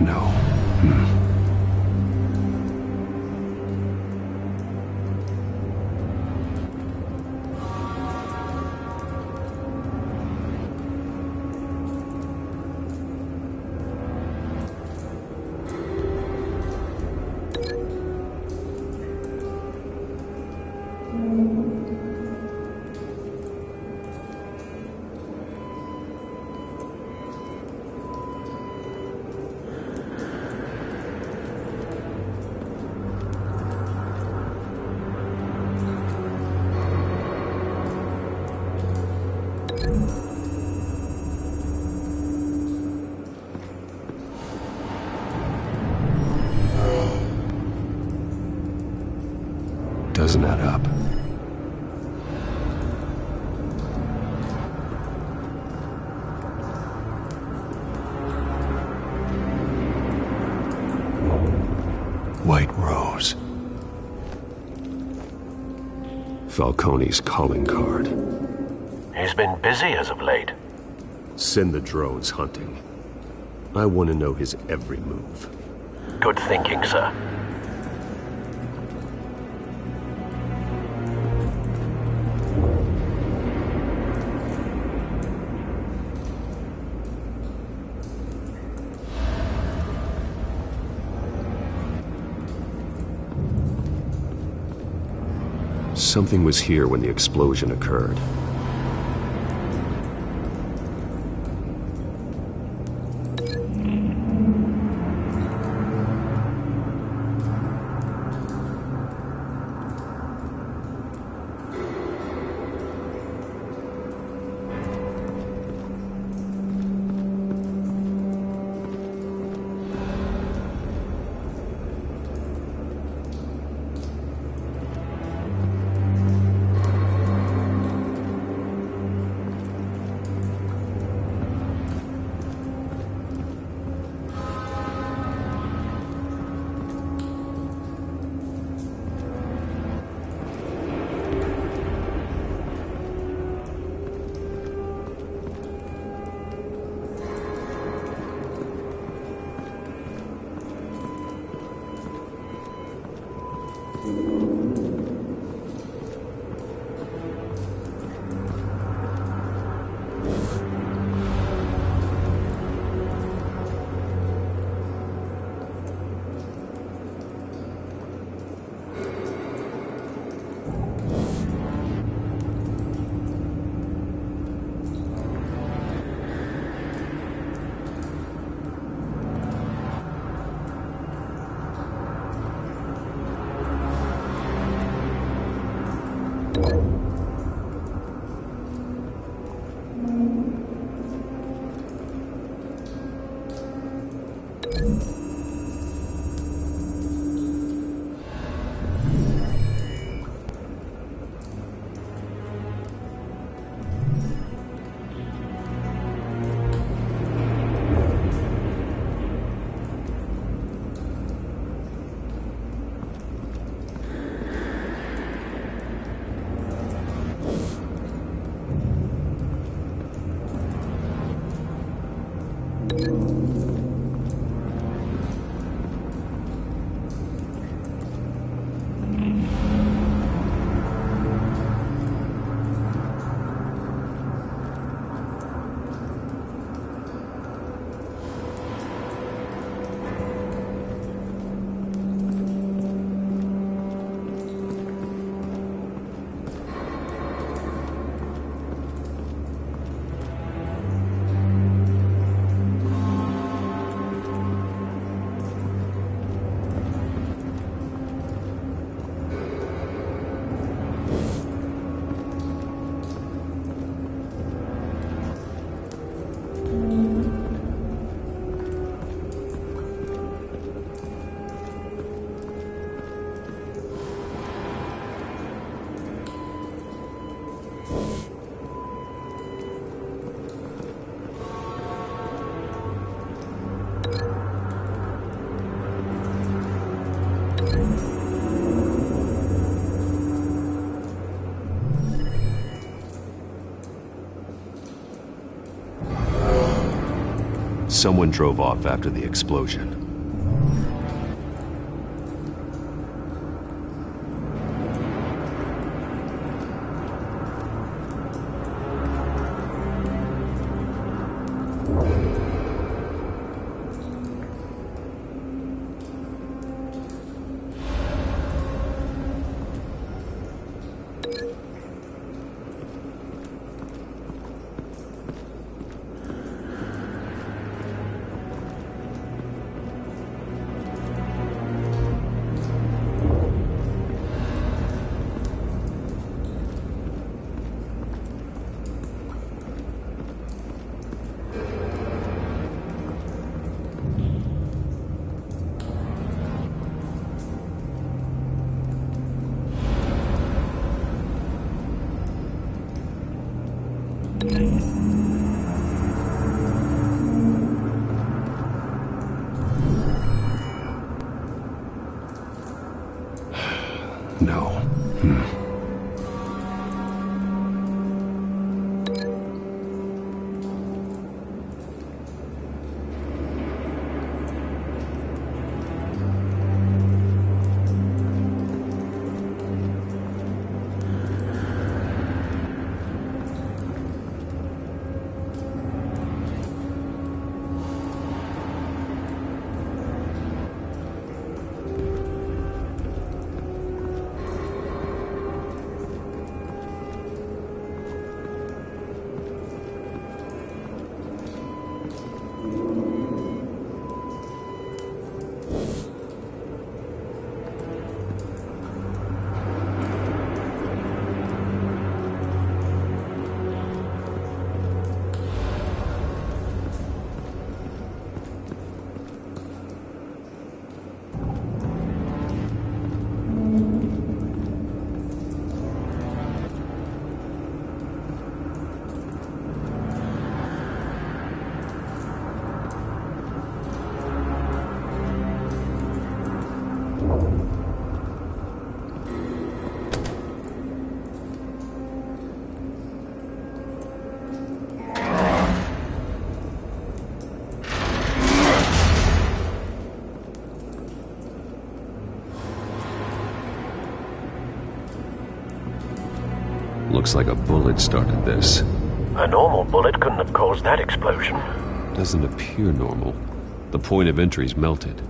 No. Doesn't add up. White Rose. Falcone's calling card. He's been busy as of late. Send the drones hunting. I want to know his every move. Good thinking, sir. Something was here when the explosion occurred. Someone drove off after the explosion. No. Looks like a bullet started this. A normal bullet couldn't have caused that explosion. Doesn't appear normal. The point of entry's melted.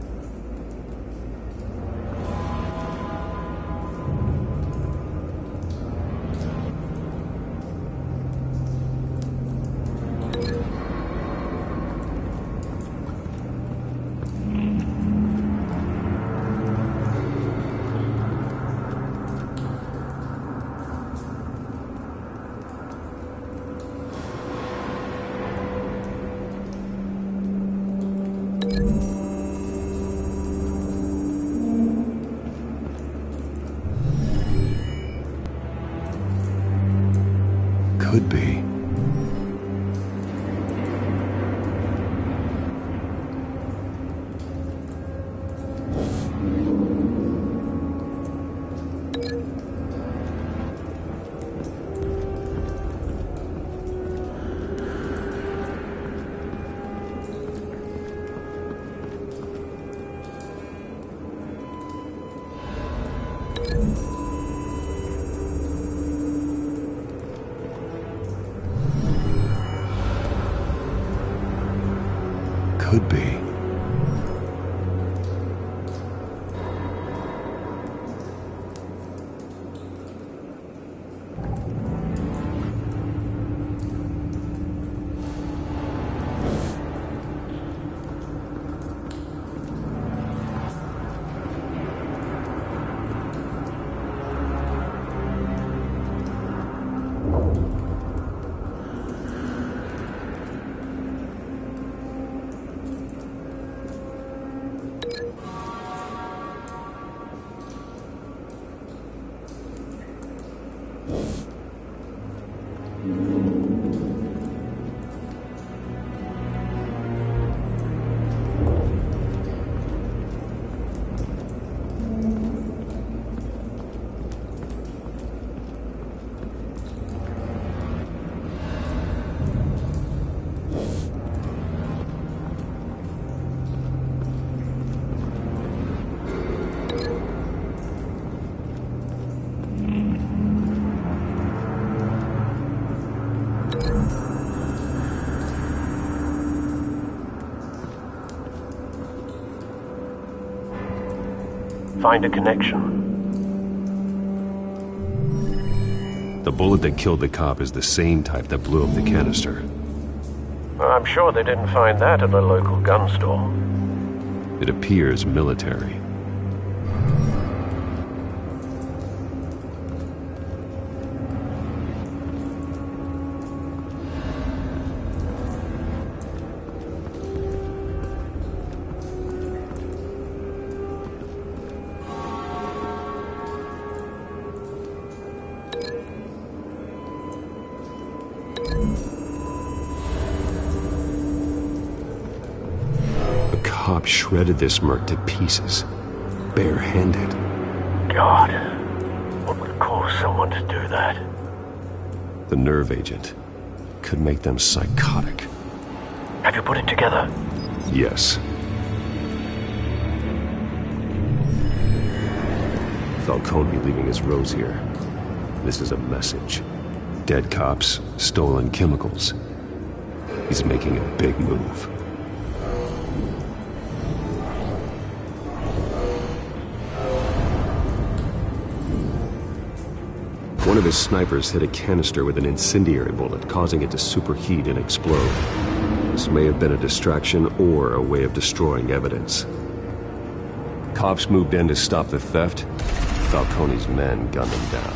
Could be. Could be. Find a connection. The bullet that killed the cop is the same type that blew up the canister. I'm sure they didn't find that at a local gun store. It appears military. Cop shredded this merc to pieces, bare-handed. God, what would cause someone to do that? The nerve agent could make them psychotic. Have you put it together? Yes. Falcone leaving his rose here. This is a message. Dead cops, stolen chemicals. He's making a big move. One of his snipers hit a canister with an incendiary bullet, causing it to superheat and explode. This may have been a distraction or a way of destroying evidence. Cops moved in to stop the theft. Falcone's men gunned them down.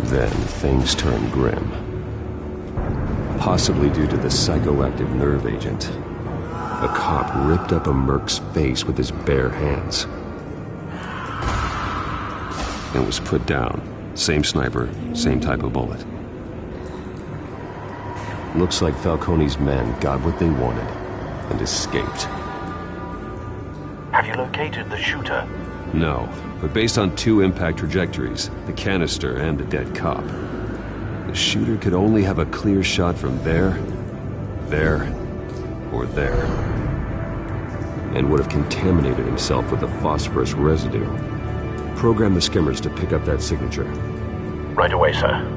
Then things turned grim. Possibly due to the psychoactive nerve agent. A cop ripped up a merc's face with his bare hands. And was put down. Same sniper, same type of bullet. Looks like Falcone's men got what they wanted and escaped. Have you located the shooter? No, but based on two impact trajectories, the canister and the dead cop, the shooter could only have a clear shot from there, or there, and would have contaminated himself with the phosphorus residue. Program the skimmers to pick up that signature. Right away, sir.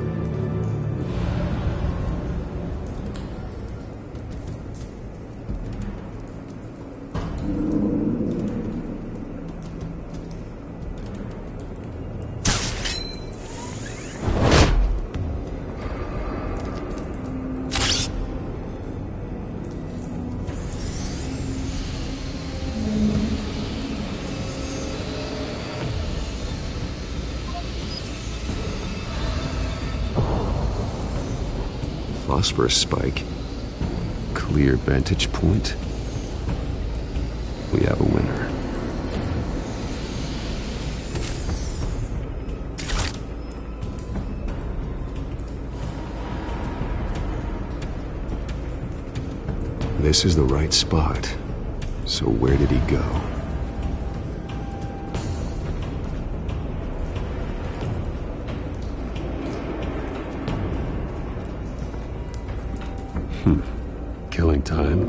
Phosphorus spike. Clear vantage point. We have a winner. This is the right spot. So where did he go? Killing time.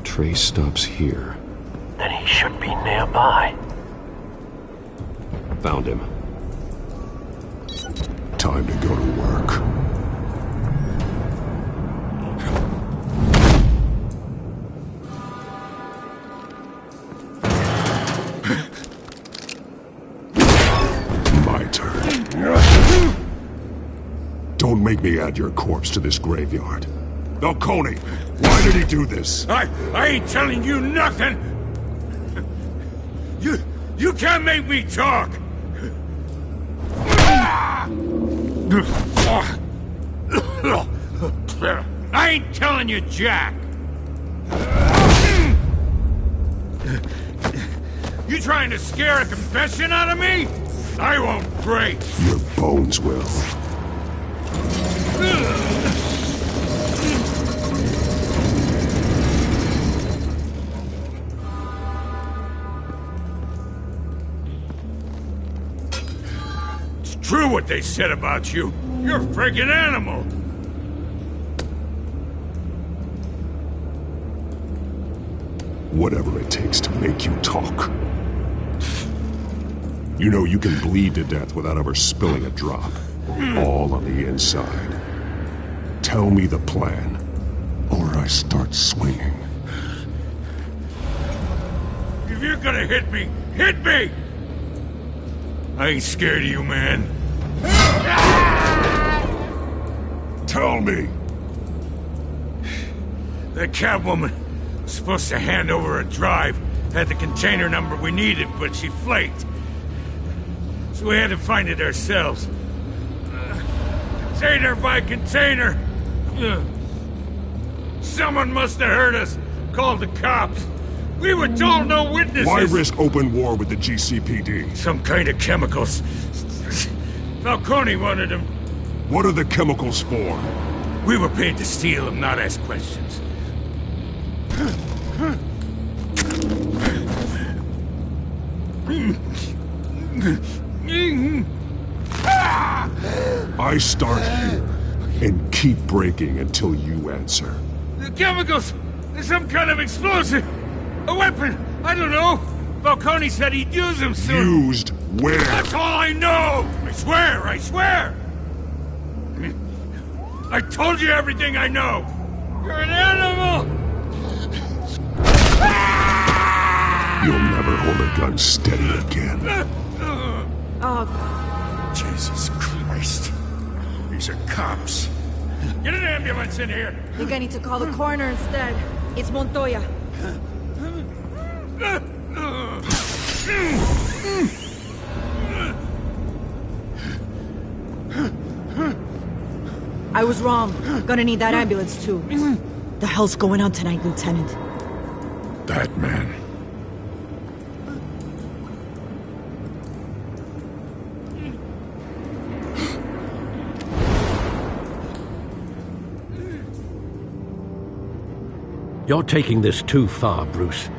Triste stops here. Then he should be nearby. Found him. Time to go to work. My turn. Don't make me add your corpse to this graveyard. Falcone, why did he do this? I ain't telling you nothing! You can't make me talk! I ain't telling you jack! You trying to scare a confession out of me? I won't break! Your bones will. It's true what they said about you. You're a freaking animal! Whatever it takes to make you talk. You know you can bleed to death without ever spilling a drop. All on the inside. Tell me the plan, or I start swinging. If you're gonna hit me, hit me! I ain't scared of you, man. Tell me! That Catwoman was supposed to hand over a drive, had the container number we needed, but she flaked. So we had to find it ourselves. Container by container. Someone must have heard us. Called the cops. We were told no witnesses. Why risk open war with the GCPD? Some kind of chemicals. Falcone wanted them. What are the chemicals for? We were paid to steal them, not ask questions. I start here and keep breaking until you answer. The chemicals! There's some kind of explosive! A weapon! I don't know! Falcone said he'd use them soon! Used where? That's all I know! I swear! I swear! I told you everything I know! You're an animal! You'll never hold a gun steady again. Oh, Jesus Christ. These are cops. Get an ambulance in here! I think I need to call the coroner instead. It's Montoya. I was wrong. Gonna need that ambulance too. The hell's going on tonight, Lieutenant? That man. You're taking this too far, Bruce.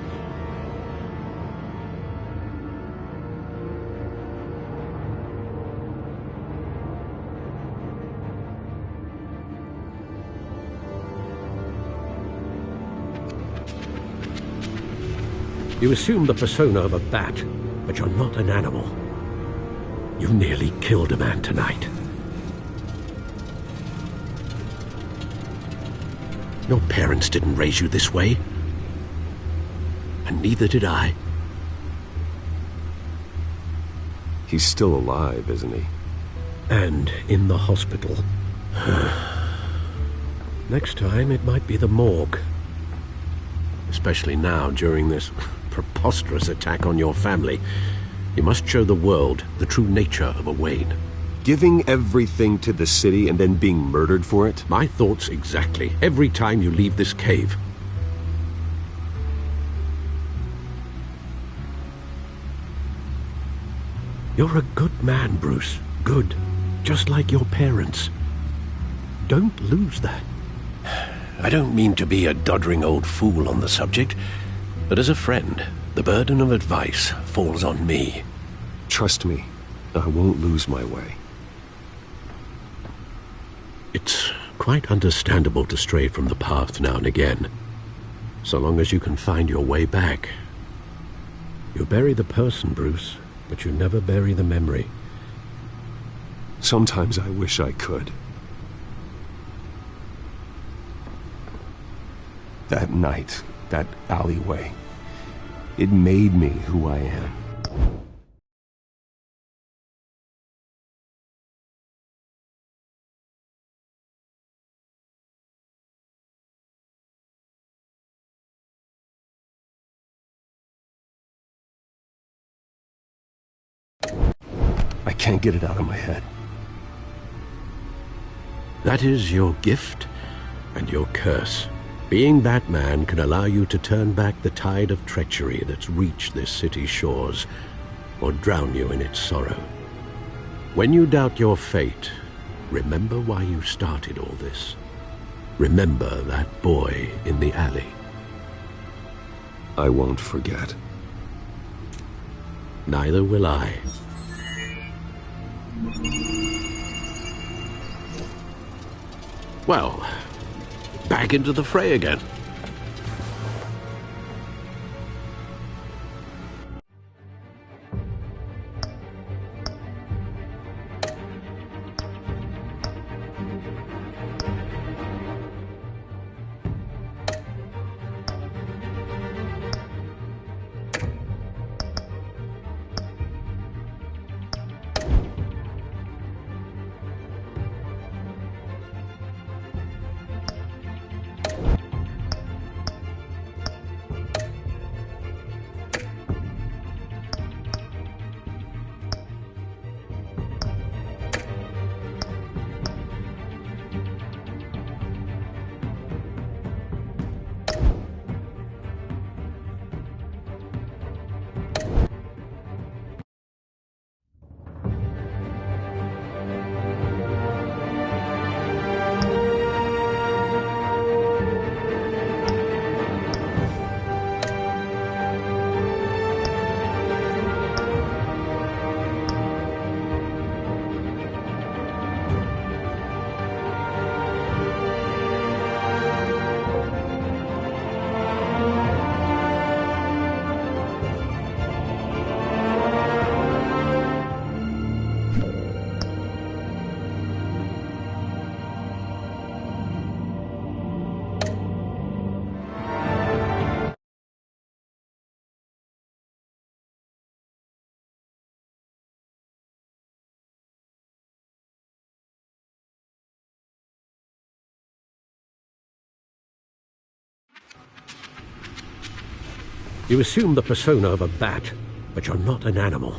You assume the persona of a bat, but you're not an animal. You nearly killed a man tonight. Your parents didn't raise you this way. And neither did I. He's still alive, isn't he? And in the hospital. Next time, it might be the morgue. Especially now, during this preposterous attack on your family. You must show the world the true nature of a Wayne. Giving everything to the city and then being murdered for it? My thoughts exactly. Every time you leave this cave. You're a good man, Bruce. Good. Just like your parents. Don't lose that. I don't mean to be a doddering old fool on the subject, but as a friend, the burden of advice falls on me. Trust me, I won't lose my way. It's quite understandable to stray from the path now and again, so long as you can find your way back. You bury the person, Bruce, but you never bury the memory. Sometimes I wish I could. That night, that alleyway, it made me who I am. I can't get it out of my head. That is your gift and your curse. Being Batman can allow you to turn back the tide of treachery that's reached this city's shores, or drown you in its sorrow. When you doubt your fate, remember why you started all this. Remember that boy in the alley. I won't forget. Neither will I. Well, back into the fray again. You assume the persona of a bat, but you're not an animal.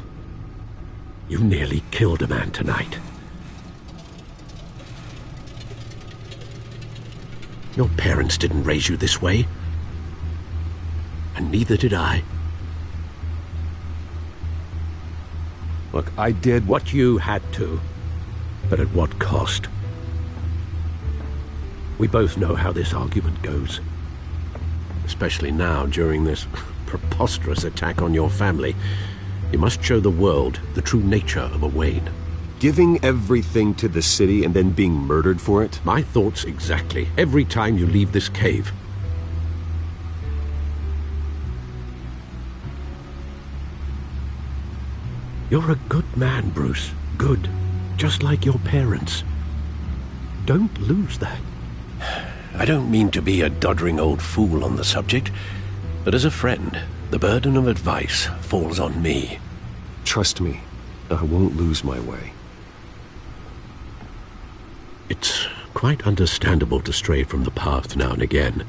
You nearly killed a man tonight. Your parents didn't raise you this way. And neither did I. Look, I did what you had to, but at what cost? We both know how this argument goes. Especially now, during this preposterous attack on your family. You must show the world the true nature of a Wayne. Giving everything to the city and then being murdered for it? My thoughts exactly. Every time you leave this cave. You're a good man, Bruce. Good. Just like your parents. Don't lose that. I don't mean to be a doddering old fool on the subject, but as a friend, the burden of advice falls on me. Trust me, I won't lose my way. It's quite understandable to stray from the path now and again,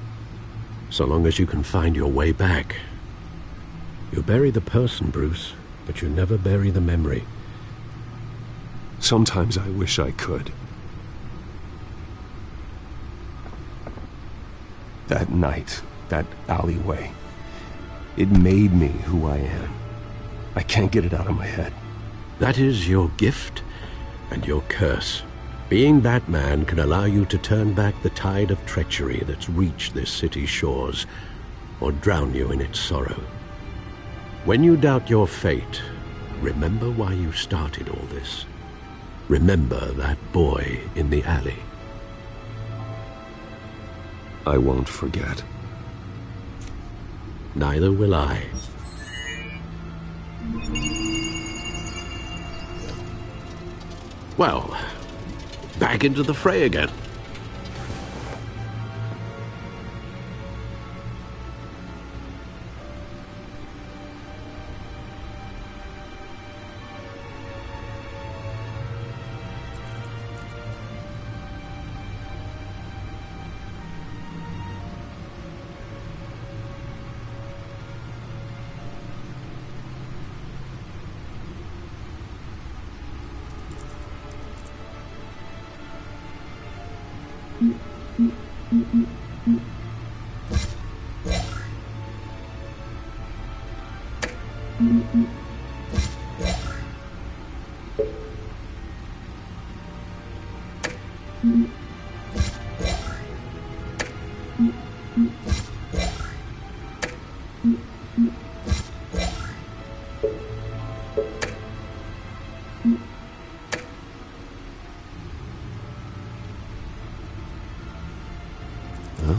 so long as you can find your way back. You bury the person, Bruce, but you never bury the memory. Sometimes I wish I could. That night, that alleyway, it made me who I am. I can't get it out of my head. That is your gift and your curse. Being Batman can allow you to turn back the tide of treachery that's reached this city's shores, or drown you in its sorrow. When you doubt your fate, remember why you started all this. Remember that boy in the alley. I won't forget. Neither will I. Well, back into the fray again.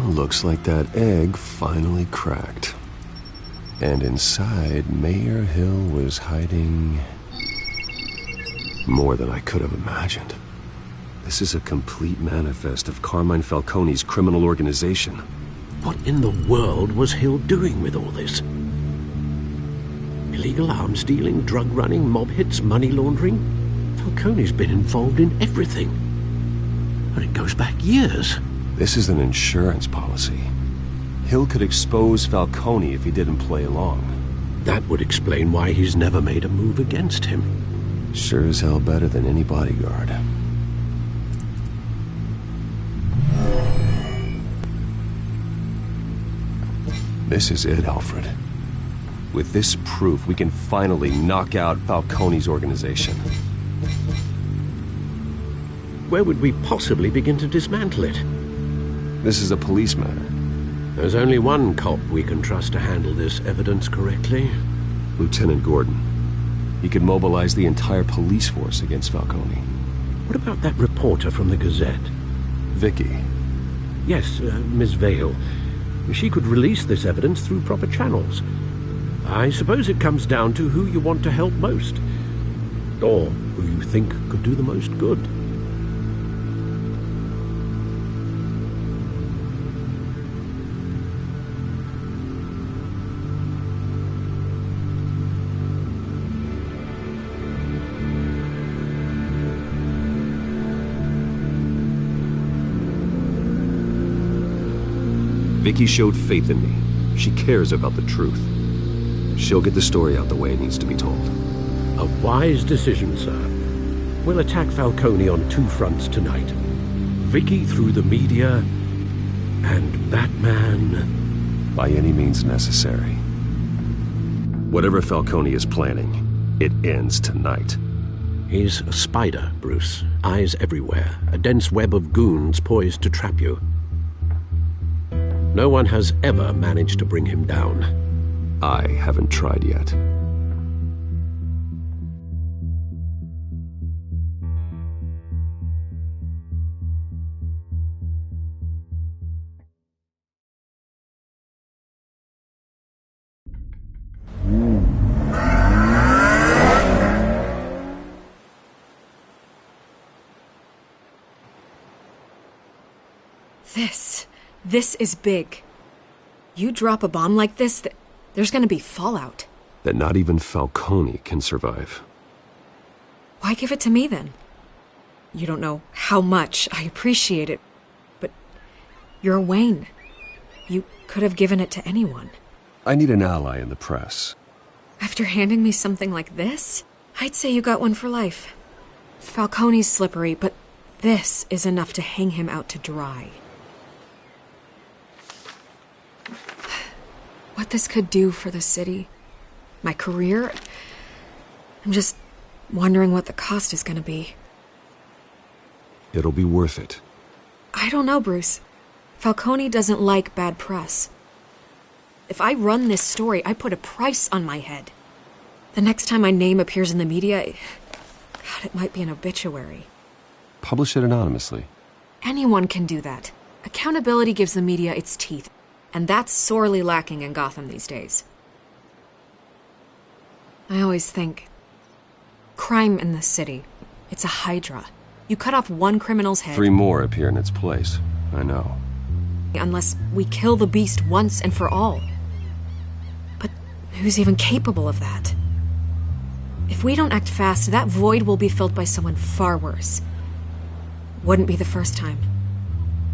Looks like that egg finally cracked. And inside, Mayor Hill was hiding more than I could have imagined. This is a complete manifest of Carmine Falcone's criminal organization. What in the world was Hill doing with all this? Illegal arms dealing, drug running, mob hits, money laundering? Falcone's been involved in everything. And it goes back years. This is an insurance policy. Hill could expose Falcone if he didn't play along. That would explain why he's never made a move against him. Sure as hell better than any bodyguard. This is it, Alfred. With this proof, we can finally knock out Falcone's organization. Where would we possibly begin to dismantle it? This is a police matter. There's only one cop we can trust to handle this evidence correctly. Lieutenant Gordon. He could mobilize the entire police force against Falcone. What about that reporter from the Gazette? Vicky. Yes, Miss Vale. She could release this evidence through proper channels. I suppose it comes down to who you want to help most. Or who you think could do the most good. Vicky showed faith in me. She cares about the truth. She'll get the story out the way it needs to be told. A wise decision, sir. We'll attack Falcone on two fronts tonight. Vicky through the media, and Batman... by any means necessary. Whatever Falcone is planning, it ends tonight. He's a spider, Bruce. Eyes everywhere. A dense web of goons poised to trap you. No one has ever managed to bring him down. I haven't tried yet. This is big. You drop a bomb like this, there's gonna be fallout. That not even Falcone can survive. Why give it to me, then? You don't know how much I appreciate it, but you're Wayne. You could have given it to anyone. I need an ally in the press. After handing me something like this, I'd say you got one for life. Falcone's slippery, but this is enough to hang him out to dry. What this could do for the city, my career, I'm just wondering what the cost is gonna be. It'll be worth it. I don't know, Bruce. Falcone doesn't like bad press. If I run this story, I put a price on my head. The next time my name appears in the media, God, it might be an obituary. Publish it anonymously. Anyone can do that. Accountability gives the media its teeth, and that's sorely lacking in Gotham these days. I always think, crime in this city, it's a hydra. You cut off one criminal's head... 3 more appear in its place. I know. Unless we kill the beast once and for all. But who's even capable of that? If we don't act fast, that void will be filled by someone far worse. Wouldn't be the first time.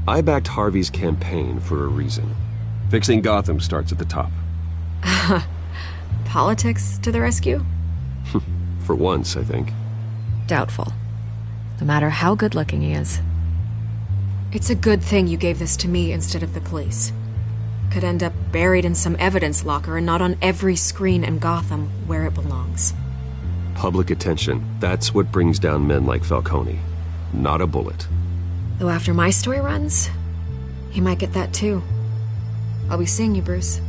I backed Harvey's campaign for a reason. Fixing Gotham starts at the top. Politics to the rescue? For once, I think. Doubtful. No matter how good-looking he is. It's a good thing you gave this to me instead of the police. Could end up buried in some evidence locker and not on every screen in Gotham where it belongs. Public attention. That's what brings down men like Falcone. Not a bullet. Though after my story runs, he might get that too. I'll be seeing you, Bruce.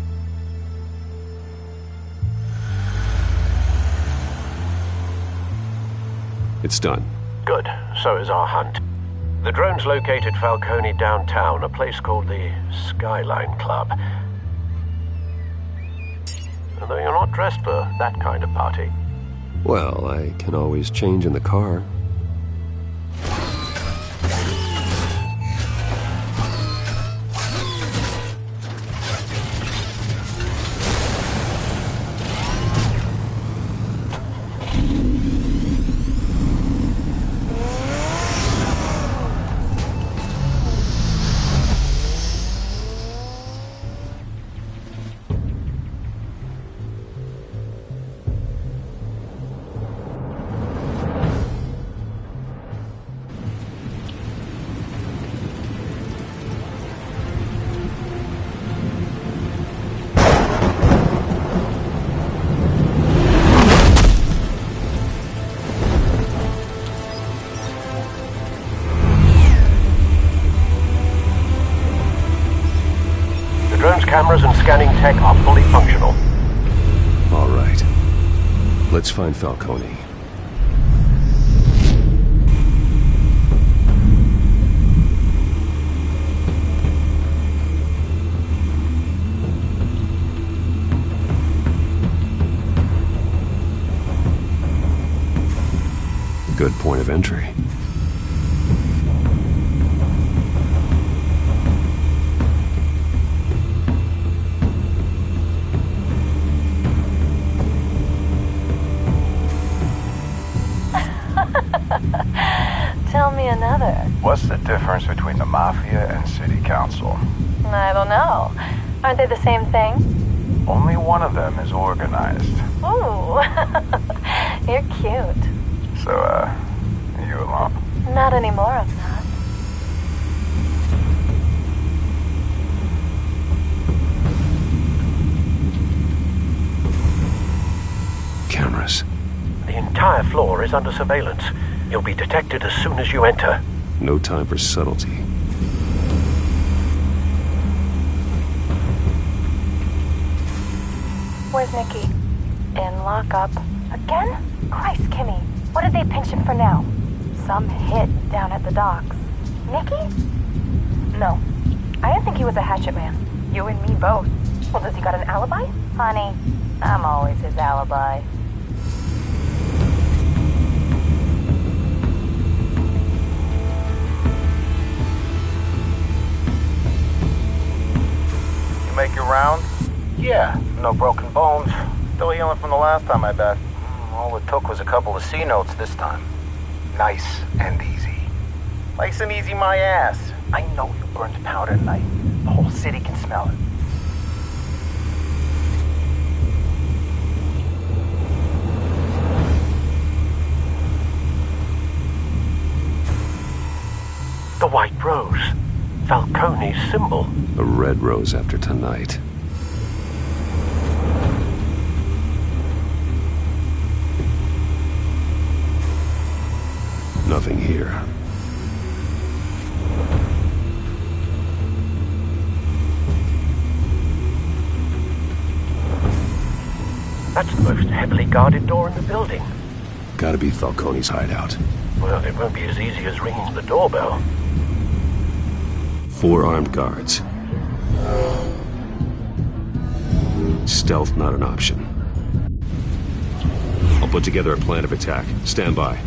It's done. Good. So is our hunt. The drone's located Falcone downtown, a place called the Skyline Club. Although you're not dressed for that kind of party. Well, I can always change in the car. Cameras and scanning tech are fully functional. All right. Let's find Falcone. Good point of entry. Tell me another. What's the difference between the Mafia and City Council? I don't know. Aren't they the same thing? Only one of them is organized. Ooh, you're cute. So, you alone? Not anymore, I'm not. Cameras. The entire floor is under surveillance. You'll be detected as soon as you enter. No time for subtlety. Where's Nicky? In lockup. Again? Christ, Kimmy. What did they pinch him for now? Some hit down at the docks. Nicky? No. I didn't think he was a hatchet man. You and me both. Well, does he got an alibi? Honey, I'm always his alibi. Make your round? Yeah, no broken bones. Still healing from the last time, I bet. All it took was a couple of C notes this time. Nice and easy. Nice and easy my ass. I know you burned powder tonight. The whole city can smell it. The white rose. Falcone's symbol. A red rose after tonight. nothing here. That's the most heavily guarded door in the building. Gotta be Falcone's hideout. Well, it won't be as easy as ringing the doorbell. 4 armed guards. Stealth not an option. I'll put together a plan of attack. Stand by.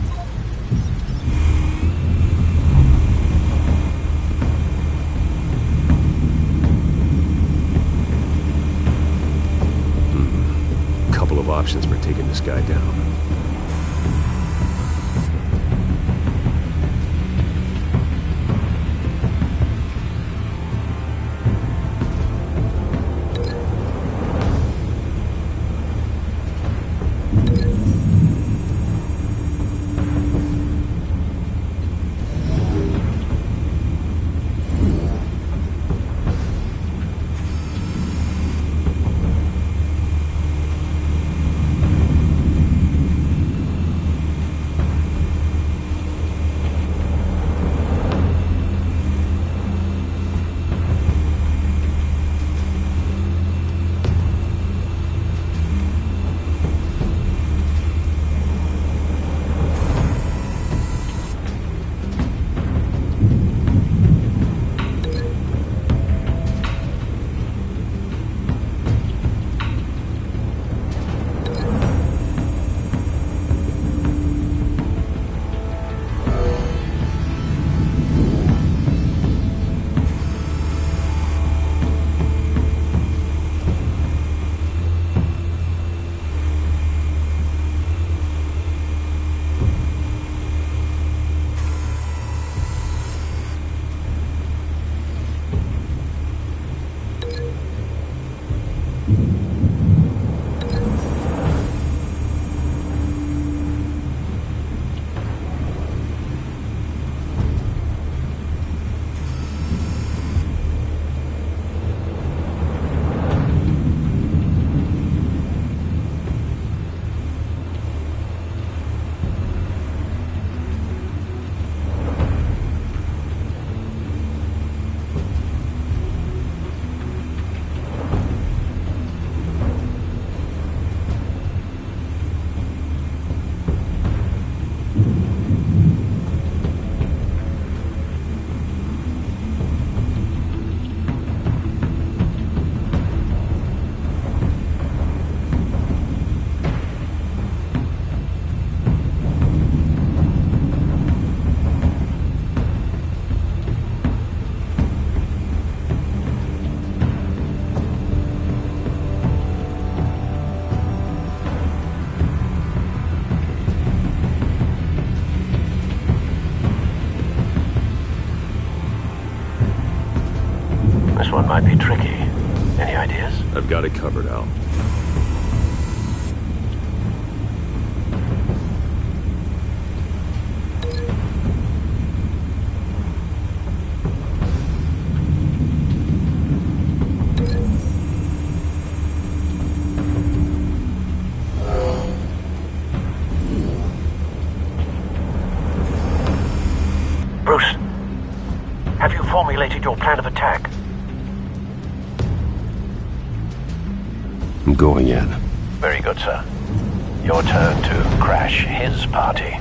Couple of options for taking this guy down. This one might be tricky. Any ideas? I've got it covered, Al. Bruce, have you formulated your plan of attack? I'm going in. Very good, sir. Your turn to crash his party.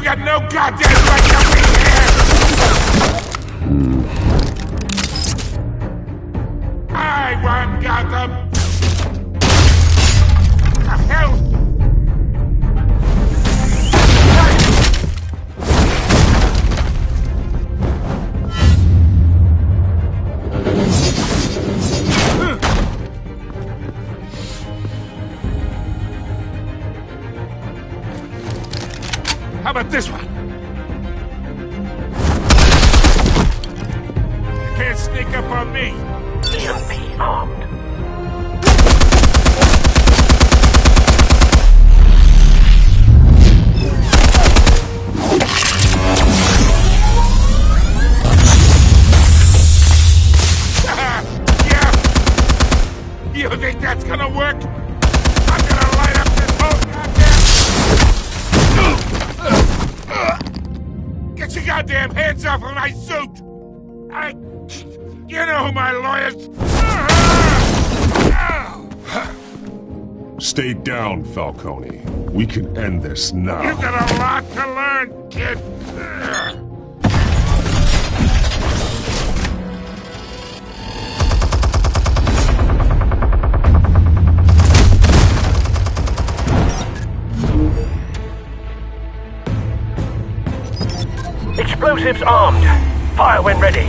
got no goddamn right to be here! I run Gotham! The hell? How about this one? You can't sneak up on me. EMP armed. Yeah. You think that's gonna work? I'm gonna light up this whole goddamn... Get your goddamn hands off of my suit! You know who my lawyers... Stay down, Falcone. We can end this now. You've got a lot to learn, kid. Explosives armed. Fire when ready.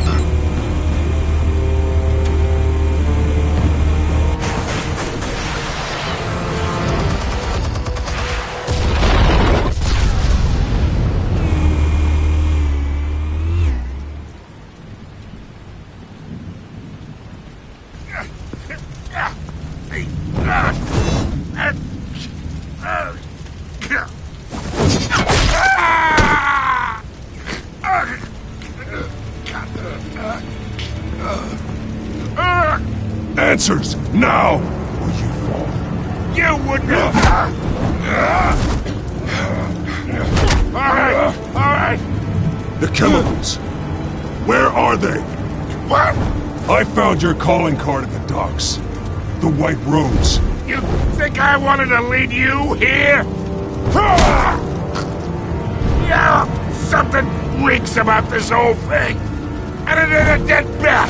Answers, now! Or you fall. You wouldn't Alright! The chemicals. Where are they? What? I found your calling card at the docks. The White Rose. You think I wanted to lead you here? Yeah, something reeks about this whole thing. And it is a dead bat.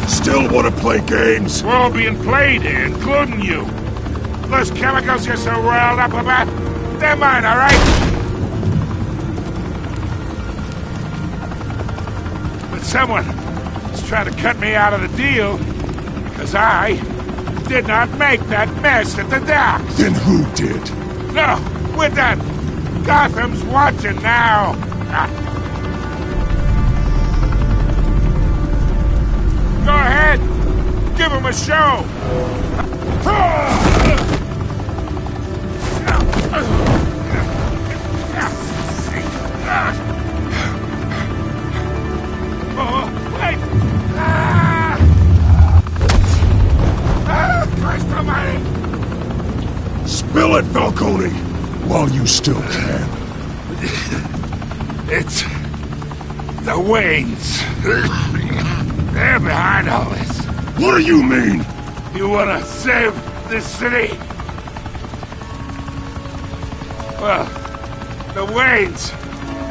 Still want to play games? We're all being played here, including you. Those chemicals you're so riled up about, they're mine, all right? But someone is trying to cut me out of the deal because I did not make that mess at the docks. Then who did? No, we're done. Gotham's watching now. Go ahead. Give him a show. Wait. Christ almighty. Spill it, Falcone, while you still can. It's the Waynes. They're behind all this. What do you mean? You wanna save this city? Well, the Waynes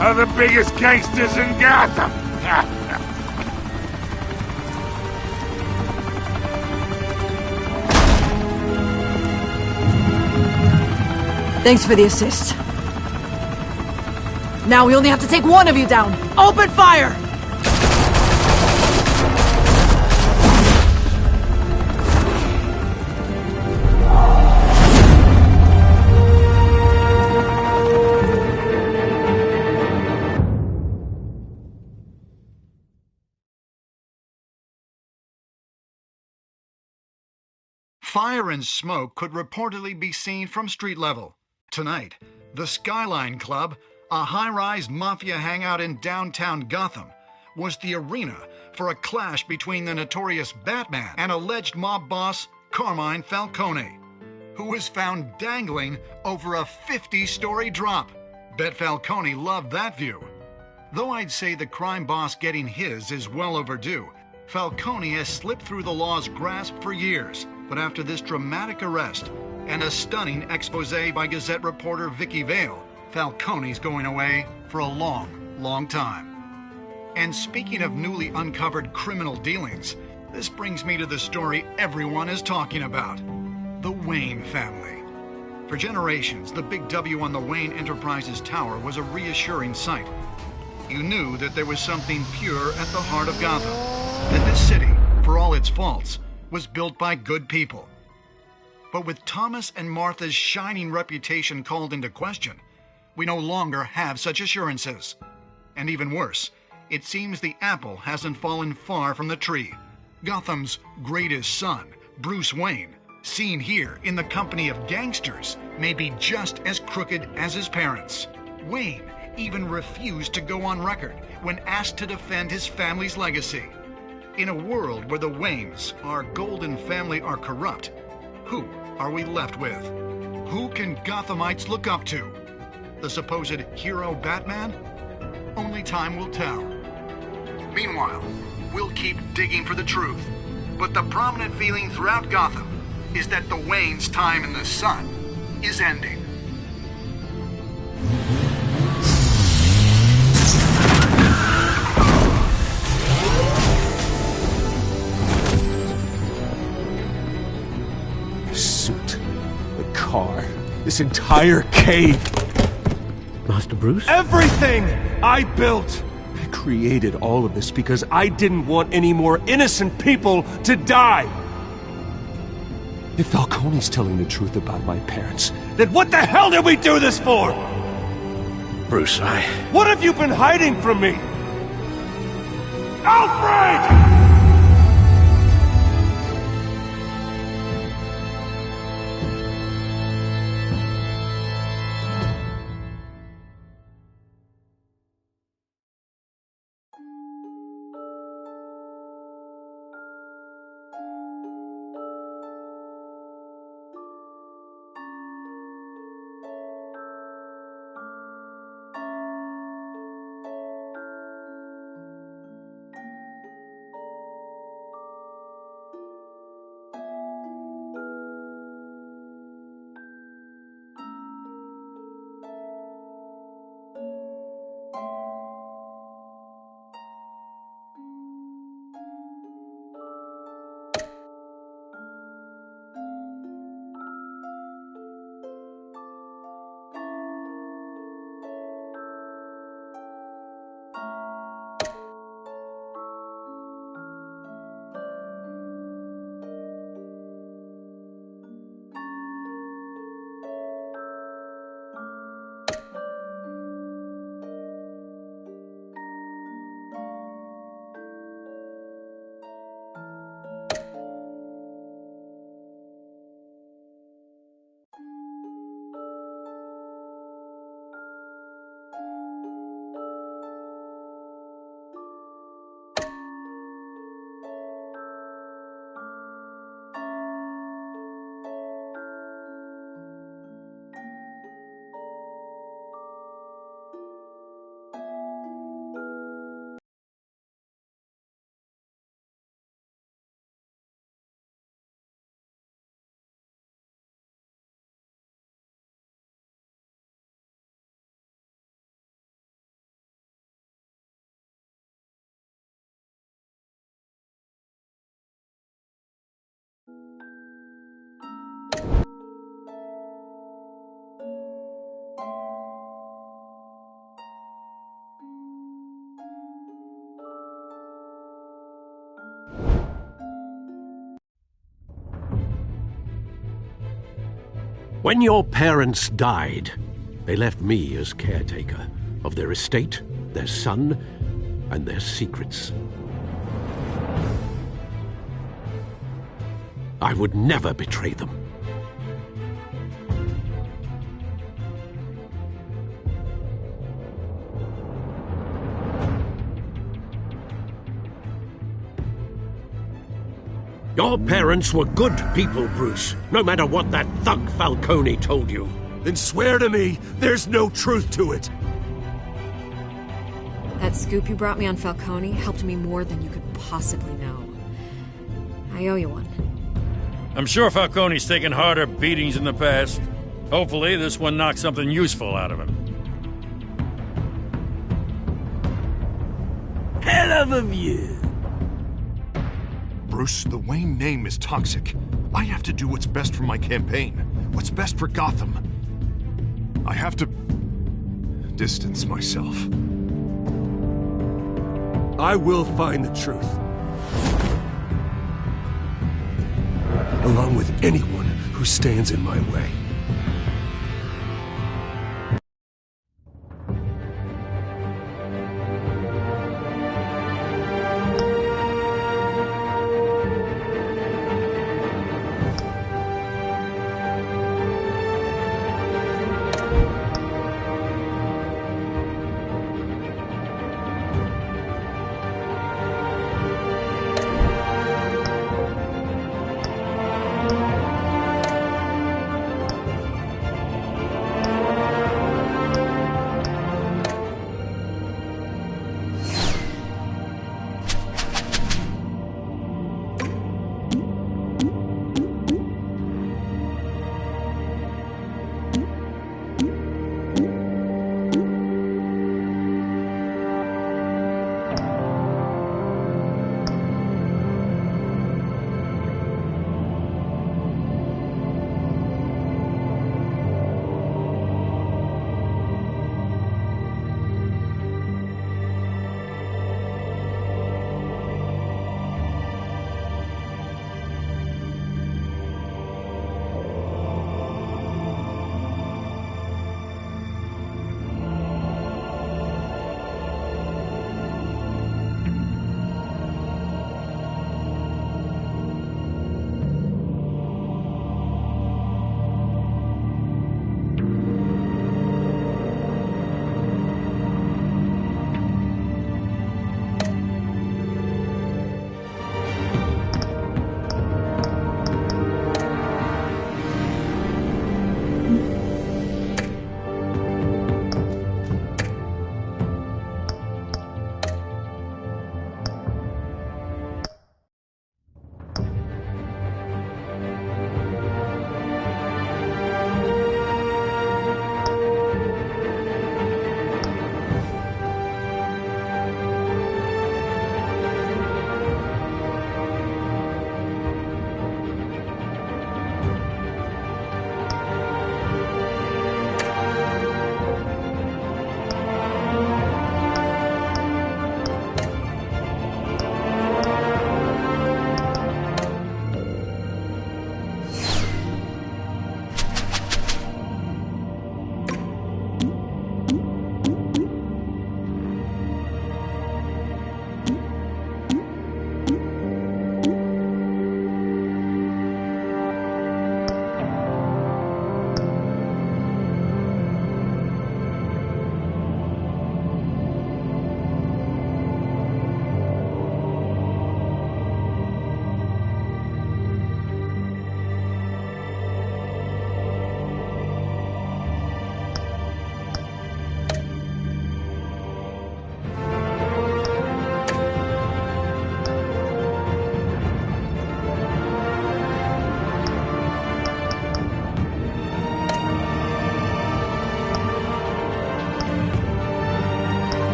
are the biggest gangsters in Gotham. Thanks for the assist. Now we only have to take one of you down. Open fire! Fire and smoke could reportedly be seen from street level. Tonight, the Skyline Club, a high-rise mafia hangout in downtown Gotham, was the arena for a clash between the notorious Batman and alleged mob boss Carmine Falcone, who was found dangling over a 50-story drop. Bet Falcone loved that view. Though I'd say the crime boss getting his is well overdue, Falcone has slipped through the law's grasp for years, but after this dramatic arrest and a stunning expose by Gazette reporter Vicky Vale, Falcone's going away for a long, long time. And speaking of newly uncovered criminal dealings, this brings me to the story everyone is talking about: the Wayne family. For generations, the big W on the Wayne Enterprises tower was a reassuring sight. You knew that there was something pure at the heart of Gotham, that this city, for all its faults, was built by good people. But with Thomas and Martha's shining reputation called into question, we no longer have such assurances. And even worse, it seems the apple hasn't fallen far from the tree. Gotham's greatest son, Bruce Wayne, seen here in the company of gangsters, may be just as crooked as his parents. Wayne even refused to go on record when asked to defend his family's legacy. In a world where the Waynes, our golden family, are corrupt, who are we left with? Who can Gothamites look up to? The supposed hero Batman? Only time will tell. Meanwhile, we'll keep digging for the truth. But the prominent feeling throughout Gotham is that the Waynes' time in the sun is ending. The suit, the car, this entire cave. Master Bruce? Everything I built! I created all of this because I didn't want any more innocent people to die! If Falcone's telling the truth about my parents, then what the hell did we do this for? Bruce, What have you been hiding from me? Alfred! When your parents died, they left me as caretaker of their estate, their son, and their secrets. I would never betray them. Your parents were good people, Bruce, no matter what that thug Falcone told you. Then swear to me there's no truth to it. That scoop you brought me on Falcone helped me more than you could possibly know. I owe you one. I'm sure Falcone's taken harder beatings in the past. Hopefully, this one knocks something useful out of him. Hell of a view. Bruce, the Wayne name is toxic. I have to do what's best for my campaign. What's best for Gotham. I have to distance myself. I will find the truth. Along with anyone who stands in my way.